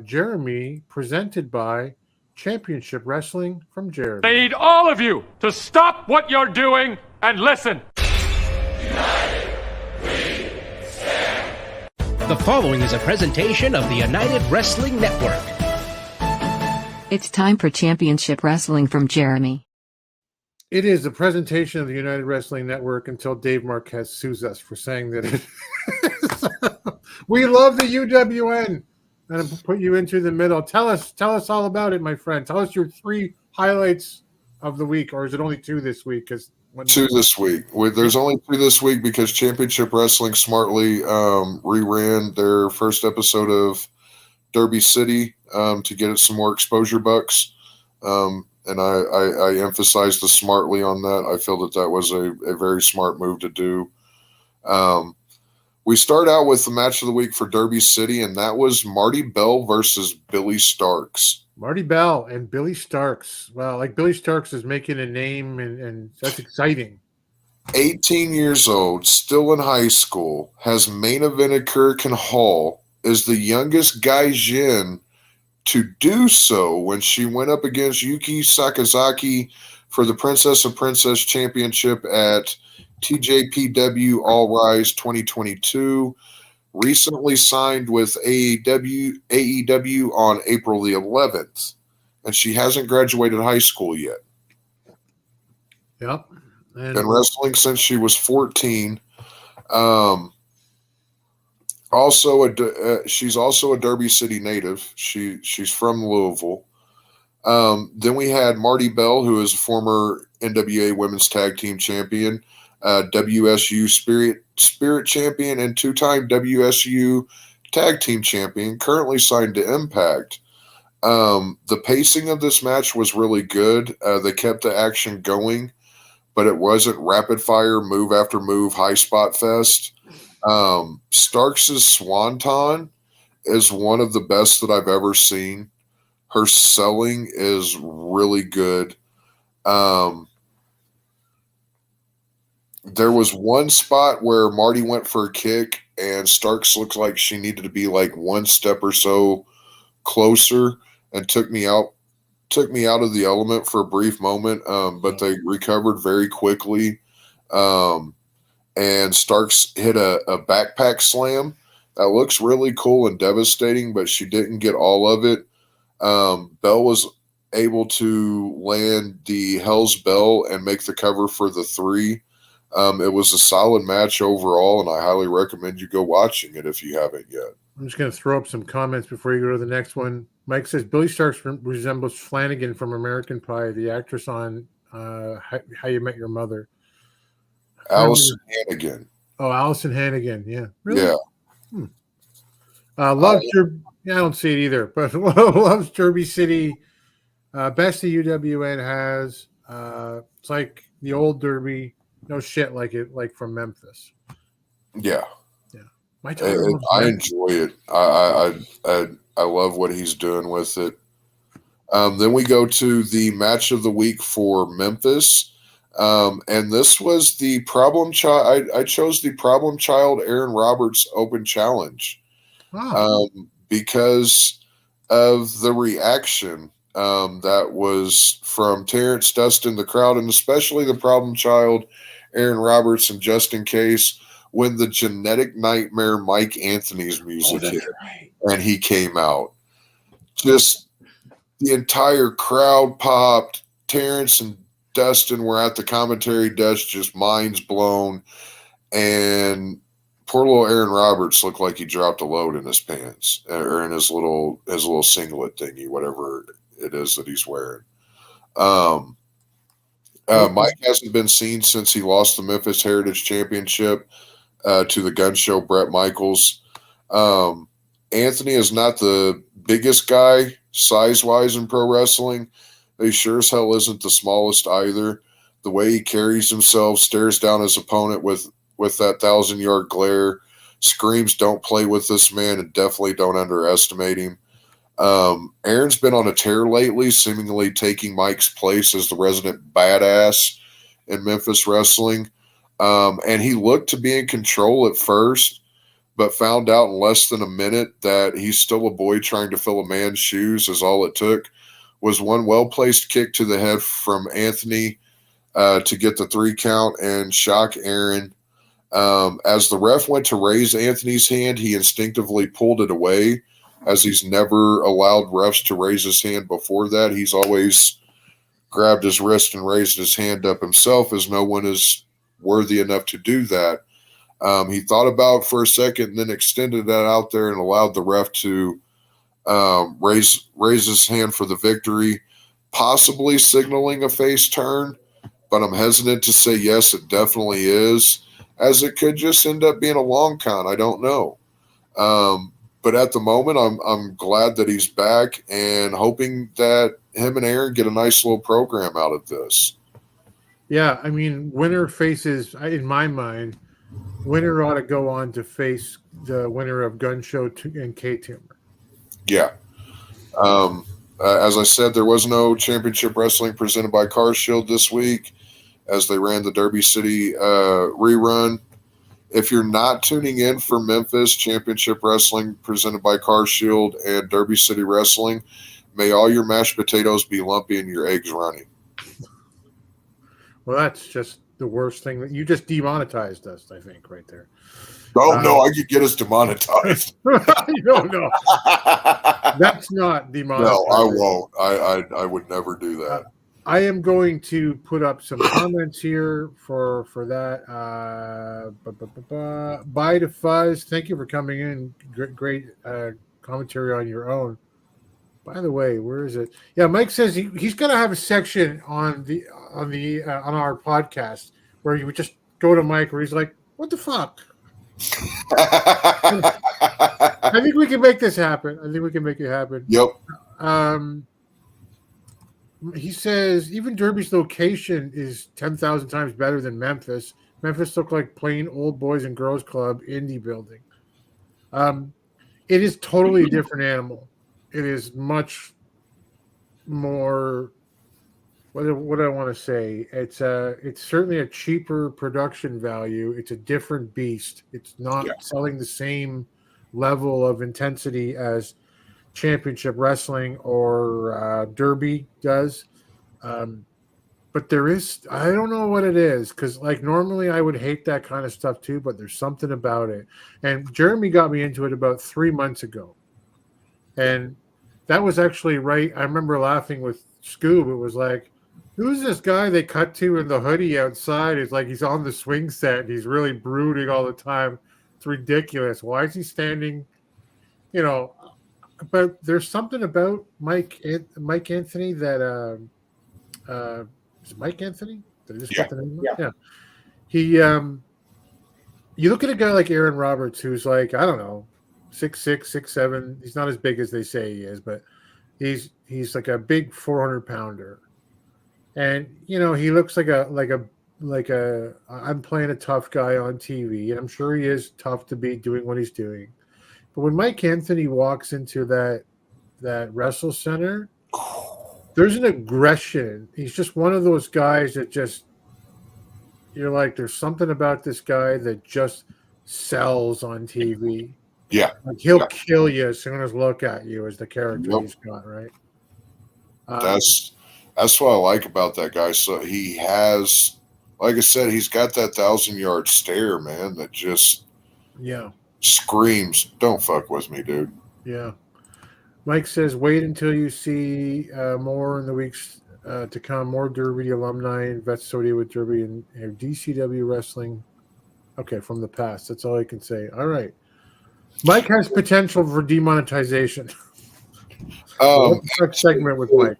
Jeremy, presented by Championship Wrestling from Jeremy. I need all of you to stop what you're doing and listen. The following is a presentation of the United Wrestling Network. It's time for Championship Wrestling from Jeremy. It is a presentation of the United Wrestling Network until Dave Marquez sues us for saying that it we love the UWN. And I'll put you into the middle. Tell us all about it, my friend. Tell us your 3 highlights of the week, or is it only 2 this week? 2 this week. There's only 2 this week because Championship Wrestling smartly reran their first episode of Derby City to get it some more exposure bucks. And I emphasize the smartly on that. I feel that was a very smart move to do. We start out with the match of the week for Derby City, and that was Marty Bell versus Billy Starks. Marty Bell and Billy Starks. Wow, like Billy Starks is making a name, and that's exciting. 18 years old, still in high school, has main evented Kurikan Hall, is the youngest Gaijin to do so when she went up against Yuki Sakazaki for the Princess of Princess Championship at TJPW All Rise 2022. Recently signed with AEW on April the 11th, and she hasn't graduated high school yet. Yep. And been wrestling since she was 14. She's also a Derby City native. She's from Louisville. Then we had Marty Bell, who is a former NWA Women's Tag Team Champion, WSU Spirit Champion, and two-time WSU Tag Team Champion, currently signed to Impact. The pacing of this match was really good. They kept the action going, but it wasn't rapid fire, move after move, high spot fest. Starks' Swanton is one of the best that I've ever seen. Her selling is really good. There was one spot where Marty went for a kick and Starks looked like she needed to be like one step or so closer and took me out of the element for a brief moment. But they recovered very quickly. And Starks hit a backpack slam that looks really cool and devastating, but she didn't get all of it. Bell was able to land the Hell's Bell and make the cover for the 3. It was a solid match overall, and I highly recommend you go watching it if you haven't yet. I'm just going to throw up some comments before you go to the next one. Mike says Billy Starks resembles Flanagan from American Pie, the actress on How You Met Your Mother. Allison Hannigan. Oh, Allison Hannigan. Yeah. Really? Yeah. Loves I don't see it either, but loves Derby City. Best the UWN has. It's like the old Derby. No shit like from Memphis. Yeah. Yeah. I enjoy it. I love what he's doing with it. Then we go to the match of the week for Memphis. And this was the problem child. I chose the problem child Aaron Roberts Open Challenge. Because of the reaction that was from Terrence, Dustin, the crowd, and especially the problem child Aaron Roberts and Justin Case when the Genetic Nightmare Mike Anthony's music hit and he came out. Just the entire crowd popped. Terrence and Dustin were at the commentary desk, just minds blown, and poor little Aaron Roberts looked like he dropped a load in his pants or in his little singlet thingy, whatever it is that he's wearing. Mike hasn't been seen since he lost the Memphis Heritage Championship to the gun show Brett Michaels. Anthony is not the biggest guy size-wise in pro wrestling. He sure as hell isn't the smallest either. The way he carries himself, stares down his opponent with that 1,000-yard glare, screams, "Don't play with this man," and definitely don't underestimate him. Aaron's been on a tear lately, seemingly taking Mike's place as the resident badass in Memphis wrestling. And he looked to be in control at first, but found out in less than a minute that he's still a boy trying to fill a man's shoes, as all it took was one well-placed kick to the head from Anthony to get the 3 count and shock Aaron. As the ref went to raise Anthony's hand, he instinctively pulled it away, as he's never allowed refs to raise his hand before that. He's always grabbed his wrist and raised his hand up himself, as no one is worthy enough to do that. He thought about it for a second and then extended that out there and allowed the ref to raise his hand for the victory, possibly signaling a face turn, but I'm hesitant to say yes, it definitely is, as it could just end up being a long count. I don't know. But at the moment, I'm glad that he's back and hoping that him and Aaron get a nice little program out of this. Yeah, I mean, winner faces, in my mind, winner ought to go on to face the winner of Gun Show and K-Tumor. Yeah. As I said, there was no championship wrestling presented by Car Shield this week as they ran the Derby City rerun. If you're not tuning in for Memphis Championship Wrestling presented by Car Shield and Derby City Wrestling, may all your mashed potatoes be lumpy and your eggs runny. Well, that's just the worst thing. That you just demonetized us, I think, right there. Oh, no, I could get us demonetized. No. That's not demonetized. No, I won't. I would never do that. I am going to put up some comments here for that. Bye to Fuzz. Thank you for coming in. Great commentary on your own. By the way, where is it? Yeah, Mike says he's going to have a section on our podcast where you would just go to Mike where he's like, "What the fuck?" I think we can make this happen. I think we can make it happen. Yep. He says even Derby's location is 10,000 times better than Memphis. Memphis looked like plain old boys and girls club indie building. It is totally a different animal. It is much more. What do I want to say? It's certainly a cheaper production value. It's a different beast. It's not selling the same level of intensity as Championship Wrestling or Derby does. But there is, I don't know what it is, because like normally I would hate that kind of stuff too, but there's something about it. And Jeremy got me into it about 3 months ago. And that was actually right. I remember laughing with Scoob. It was like, who's this guy they cut to in the hoodie outside? It's like he's on the swing set. And he's really brooding all the time. It's ridiculous. Why is he standing, but there's something about Mike Anthony that is it Mike Anthony? Did I just put the name? Yeah. He you look at a guy like Aaron Roberts, who's like, I don't know, 6'6", 6'7". He's not as big as they say he is, but he's like a big 400-pounder. And he looks like a I'm playing a tough guy on TV, and I'm sure he is tough to be doing what he's doing. But when Mike Anthony walks into that Wrestle Center, there's an aggression. He's just one of those guys that just, you're like, there's something about this guy that just sells on TV. Yeah. Like he'll kill you as soon as look at you as the character he's got, right? That's what I like about that guy. So he has, like I said, he's got that 1,000-yard stare, man, that just screams, don't fuck with me, dude. Yeah. Mike says, wait until you see more in the weeks to come, more Derby alumni, vets associated with Derby and DCW wrestling. Okay, from the past. That's all I can say. All right. Mike has potential for demonetization. Next segment with Mike.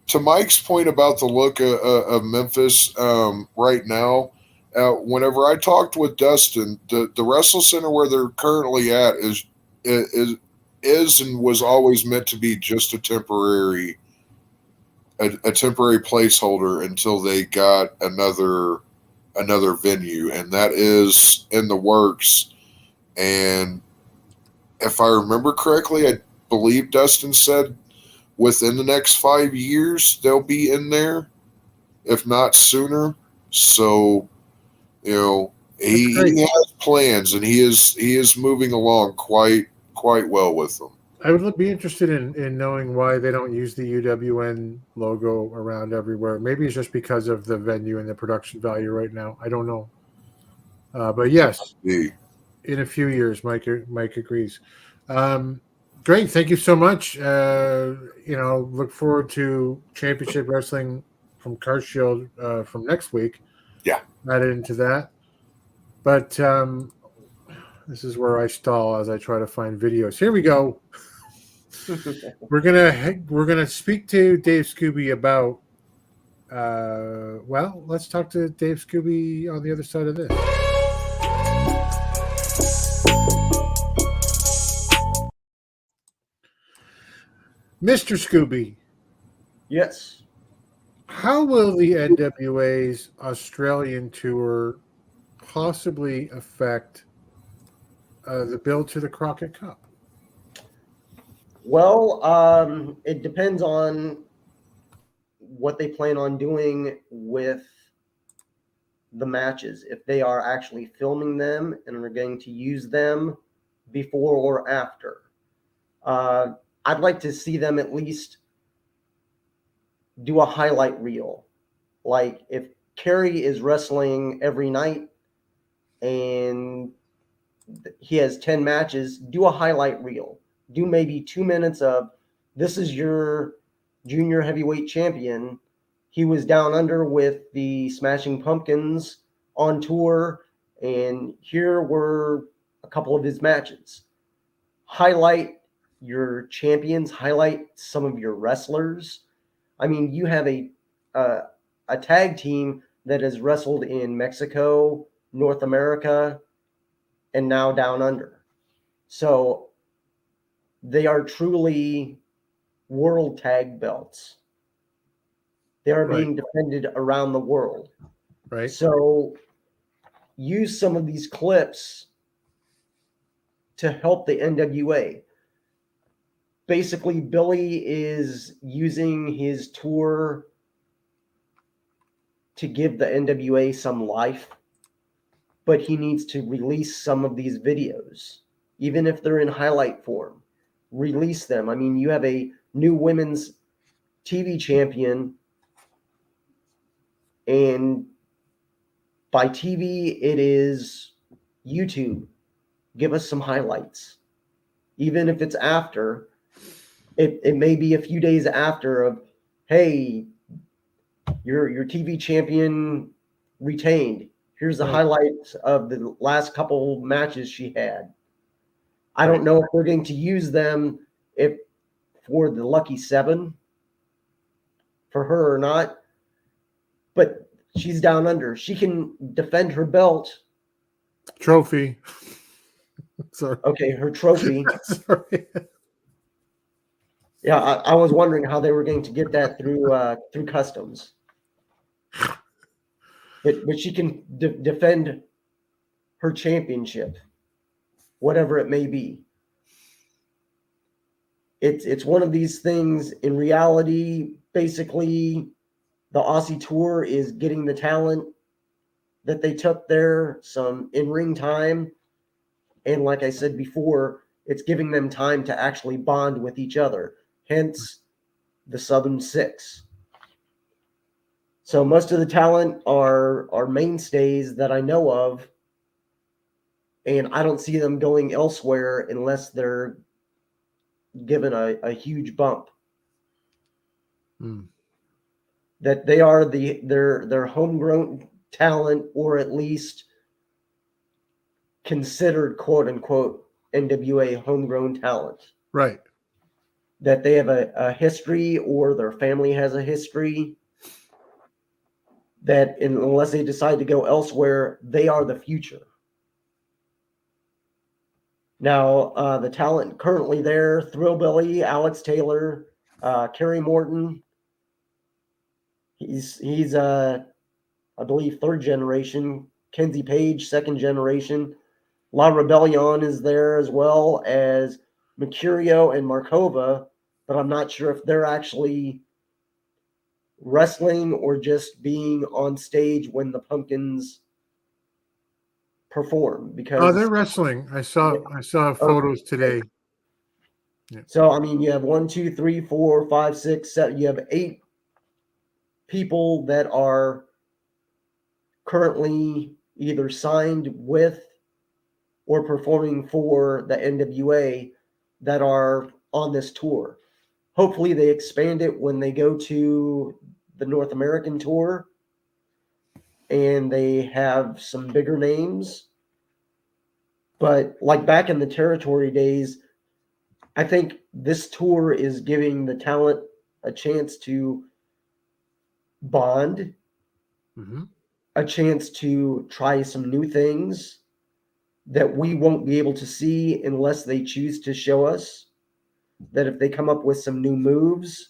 To Mike's point about the look of Memphis right now, whenever I talked with Dustin, the Wrestle Center where they're currently at is and was always meant to be just a temporary placeholder until they got another venue, and that is in the works. And if I remember correctly, I believe Dustin said within the next 5 years they'll be in there, if not sooner. So, he has plans, and he is moving along quite well with them. I would be interested in knowing why they don't use the UWN logo around everywhere. Maybe it's just because of the venue and the production value right now. I don't know. But yes, in a few years, Mike agrees. Great. Thank you so much. Look forward to Championship Wrestling from Car Shield from next week. Yeah. Added into that. But this is where I stall as I try to find videos. Here we go. We're gonna speak to Dave Scooby about. Let's talk to Dave Scooby on the other side of this. Mr. Scooby. Yes. How will the NWA's Australian tour possibly affect the build to the Crockett Cup? Well, it depends on what they plan on doing with the matches, if they are actually filming them and are going to use them before or after. I'd like to see them at least do a highlight reel. Like if Kerry is wrestling every night and he has 10 matches, do a highlight reel. Do maybe 2 minutes of, this is your junior heavyweight champion. He was down under with the Smashing Pumpkins on tour, and here were a couple of his matches. Highlight your champions, highlight some of your wrestlers. I mean, you have a tag team that has wrestled in Mexico, North America, and now down under. So they are truly world tag belts. They are being defended around the world. Right. So use some of these clips to help the NWA. Basically, Billy is using his tour to give the NWA some life, but he needs to release some of these videos, even if they're in highlight form. Release them. I mean, you have a new women's TV champion, and by TV, it is YouTube. Give us some highlights. Even if it's after, it may be a few days after of, hey, your TV champion retained. Here's the highlights of the last couple matches she had. I don't know if we're going to use them for the Lucky 7 for her or not, but she's down under. She can defend her belt. Trophy. Sorry. Okay, her trophy. Sorry. Yeah, I was wondering how they were going to get that through customs. But she can defend her championship, whatever it may be. It's one of these things. In reality, basically, the Aussie tour is getting the talent that they took there some in-ring time. And like I said before, it's giving them time to actually bond with each other. Hence, the Southern Six. So most of the talent are mainstays that I know of, and I don't see them going elsewhere unless they're given a huge bump. That they are their homegrown talent, or at least considered quote unquote NWA homegrown talent. Right. That they have a history, or their family has a history. That unless they decide to go elsewhere, they are the future. Now, the talent currently there, Thrillbilly, Alex Taylor, Kerry Morton. He's I believe, third generation. Kenzie Page, second generation. La Rebellion is there, as well as Mercurio and Markova, but I'm not sure if they're actually wrestling or just being on stage when the Pumpkins perform. Because they're wrestling. I saw photos today. Yeah. So I mean, you have 1, 2, 3, 4, 5, 6, 7. You have 8 people that are currently either signed with or performing for the NWA that are on this tour. Hopefully they expand it when they go to the North American tour and they have some bigger names. But like back in the territory days, I think this tour is giving the talent a chance to bond, a chance to try some new things that we won't be able to see unless they choose to show us. That if they come up with some new moves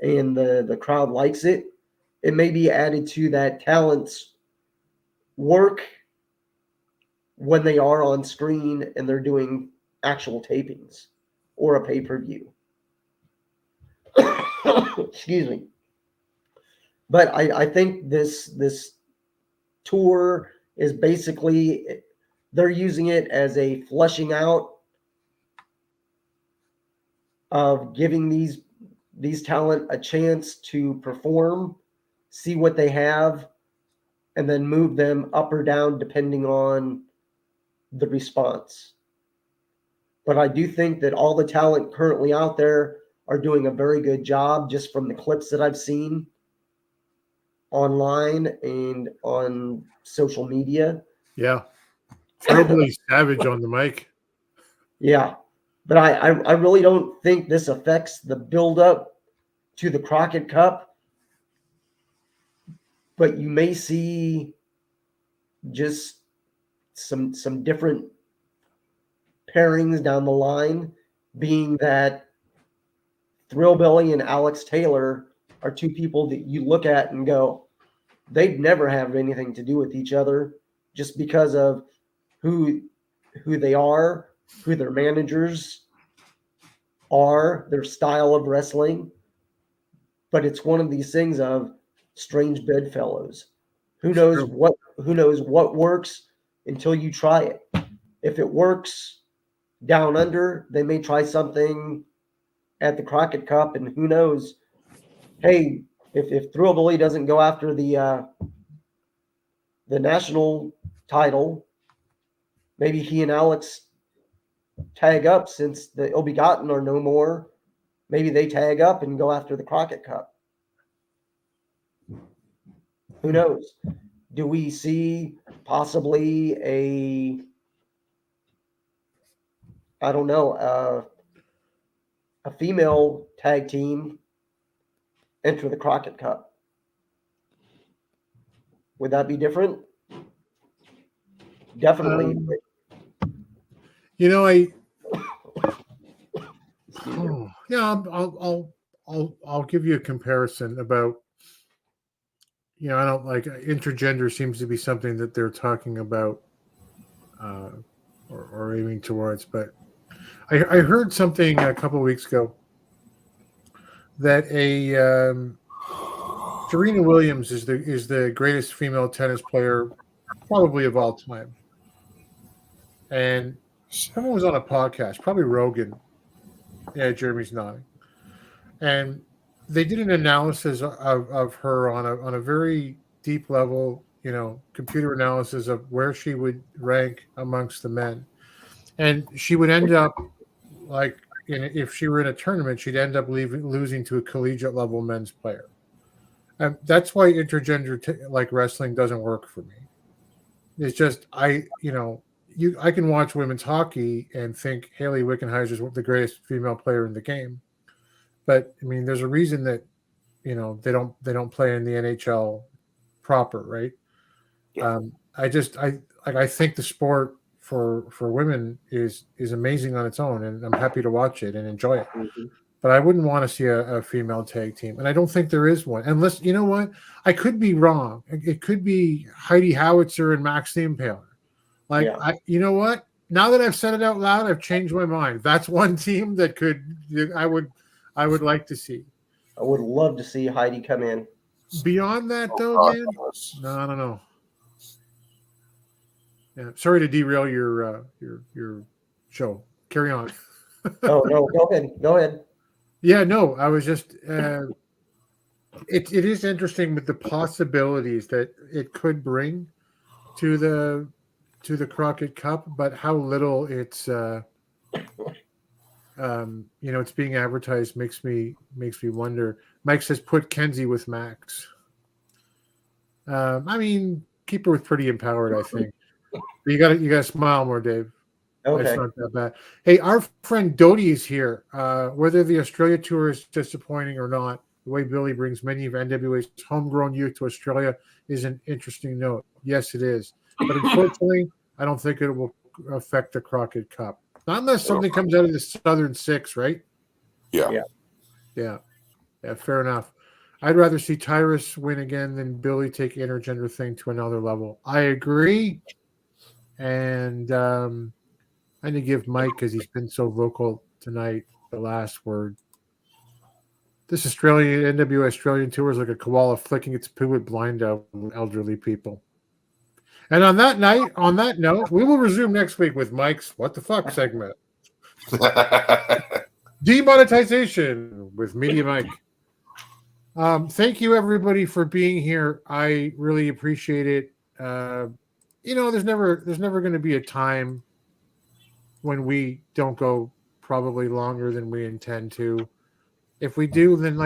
and the crowd likes it, it may be added to that talent's work when they are on screen and they're doing actual tapings or a pay-per-view. Excuse me. But I think this tour is basically they're using it as a fleshing out of giving these talent a chance to perform, see what they have, and then move them up or down depending on the response. But I do think that all the talent currently out there are doing a very good job just from the clips that I've seen online and on social media. Yeah. Thrillbilly Savage on the mic. Yeah. But I really don't think this affects the buildup to the Crockett Cup. But you may see just some different pairings down the line, being that Thrillbilly and Alex Taylor are two people that you look at and go, they'd never have anything to do with each other just because of who they are, who their managers are, their style of wrestling. But it's one of these things of strange bedfellows. Who knows what works until you try it. If it works down under, they may try something at the Crockett Cup, and who knows? Hey, if Thrillbilly doesn't go after the national title, maybe he and Alex tag up since the Ill-Begotten are no more. Maybe they tag up and go after the Crockett Cup. Who knows? Do we see possibly a female tag team enter the Crockett Cup? Would that be different? Definitely. I'll give you a comparison about, I don't like intergender seems to be something that they're talking about or aiming towards, but I heard something a couple of weeks ago that Serena Williams is the greatest female tennis player probably of all time. And someone was on a podcast, probably Rogan. Yeah, Jeremy's nodding. And they did an analysis of her on a very deep level, computer analysis of where she would rank amongst the men. And she would end up, like, if she were in a tournament, she'd end up losing to a collegiate level men's player. And that's why intergender like wrestling doesn't work for me. It's just I can watch women's hockey and think Haley Wickenheiser is the greatest female player in the game, but I mean, there's a reason that they don't play in the NHL proper, right? Yeah. I think the sport for women is amazing on its own, and I'm happy to watch it and enjoy it. Mm-hmm. But I wouldn't want to see a female tag team, and I don't think there is one. Unless, you know what? I could be wrong. It could be Heidi Howitzer and Max the Impaler. Like, yeah. You know what? Now that I've said it out loud, I've changed my mind. That's one team that I would like to see. I would love to see Heidi come in. Beyond that, though, man, no, I don't know. Yeah, sorry to derail your show. Carry on. Oh no, go ahead. Yeah, no, I was just. It is interesting with the possibilities that it could bring to the Crockett Cup, but how little it's it's being advertised makes me wonder. Mike says put Kenzie with Max. I mean, keep her with Pretty Empowered, I think. But you gotta smile more, Dave. Okay. It's not that bad. Hey, our friend Dodie is here. Whether the Australia tour is disappointing or not, the way Billy brings many of NWA's homegrown youth to Australia is an interesting note. Yes, it is. But unfortunately, I don't think it will affect the Crockett Cup. Not unless something comes out of the Southern Six, right? Yeah. Yeah, fair enough. I'd rather see Tyrus win again than Billy take intergender thing to another level. I agree. And I need to give Mike, because he's been so vocal tonight, the last word. This NWA Australian tour is like a koala flicking its poo at blind elderly people. And on that note, we will resume next week with Mike's What the Fuck segment. Demonetization with Media Mike. Thank you, everybody, for being here. I really appreciate it. There's never going to be a time when we don't go probably longer than we intend to. If we do, then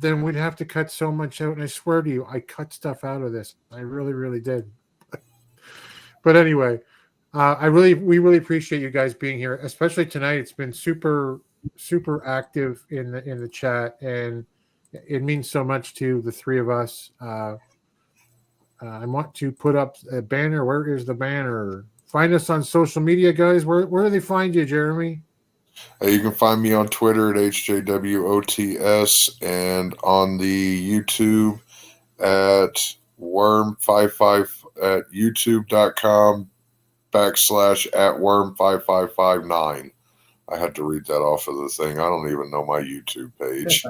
then we'd have to cut so much out. And I swear to you, I cut stuff out of this. I really, really did. But anyway, we really appreciate you guys being here, especially tonight. It's been super, super active in the chat, and it means so much to the three of us. I want to put up a banner. Where is the banner? Find us on social media, guys. Where do they find you, Jeremy? You can find me on Twitter at HJWOTS and on the YouTube at worm55 at youtube.com/@worm5559. I had to read that off of the thing. I don't even know my YouTube page.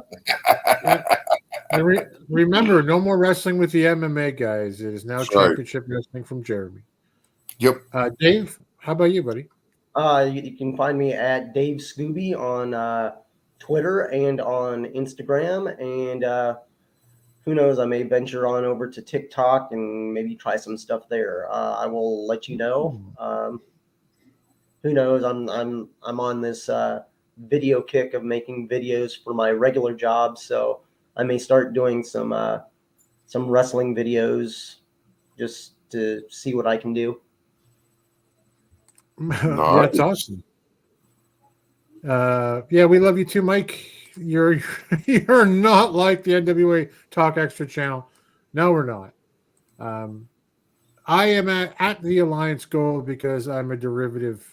Remember, no more wrestling with the MMA guys. It is now That's championship wrestling from Jeremy. Yep. Dave, how about you, buddy? You can find me at Dave Scooby on Twitter and on Instagram. And who knows, I may venture on over to TikTok and maybe try some stuff there. I will let you know. Who knows? I'm on this video kick of making videos for my regular job, so I may start doing some wrestling videos just to see what I can do. That's awesome. We love you too, Mike. You're not like the NWA Talk Extra channel. No, we're not. I am at the Alliance Gold because I'm a derivative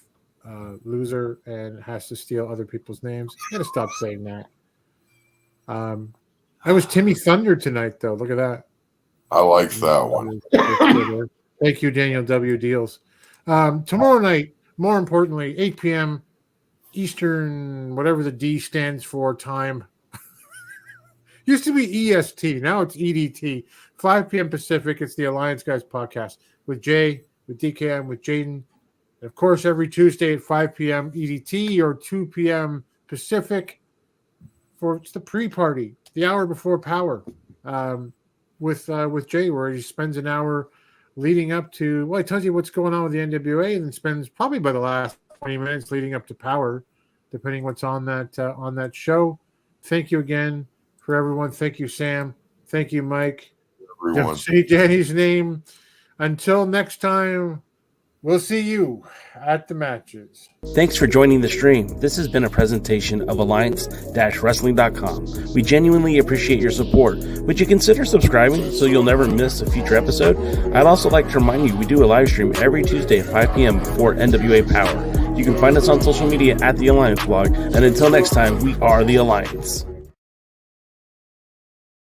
loser and has to steal other people's names. I'm gonna stop saying that. I was Timmy Thunder tonight, though. Look at that. I like that one. Thank you, Daniel W. Deals. Tomorrow night, more importantly, 8 p.m. Eastern, whatever the D stands for, time. Used to be EST. Now it's EDT. 5 p.m. Pacific. It's the Alliance Guys podcast with Jay, with DKM, with Jaden. And of course, every Tuesday at 5 p.m. EDT or 2 p.m. Pacific it's the pre-party, the hour before Power, with Jay, where he spends an hour leading up to, he tells you what's going on with the NWA, and then spends probably by the last 20 minutes leading up to Power, depending what's on that show. Thank you again for everyone. Thank you, Sam. Thank you, Mike. Everyone. Don't say Danny's name. Until next time, we'll see you at the matches. Thanks for joining the stream. This has been a presentation of Alliance-Wrestling.com. We genuinely appreciate your support. Would you consider subscribing so you'll never miss a future episode? I'd also like to remind you we do a live stream every Tuesday at 5 p.m. before NWA Power. You can find us on social media at The Alliance Blog. And until next time, we are The Alliance.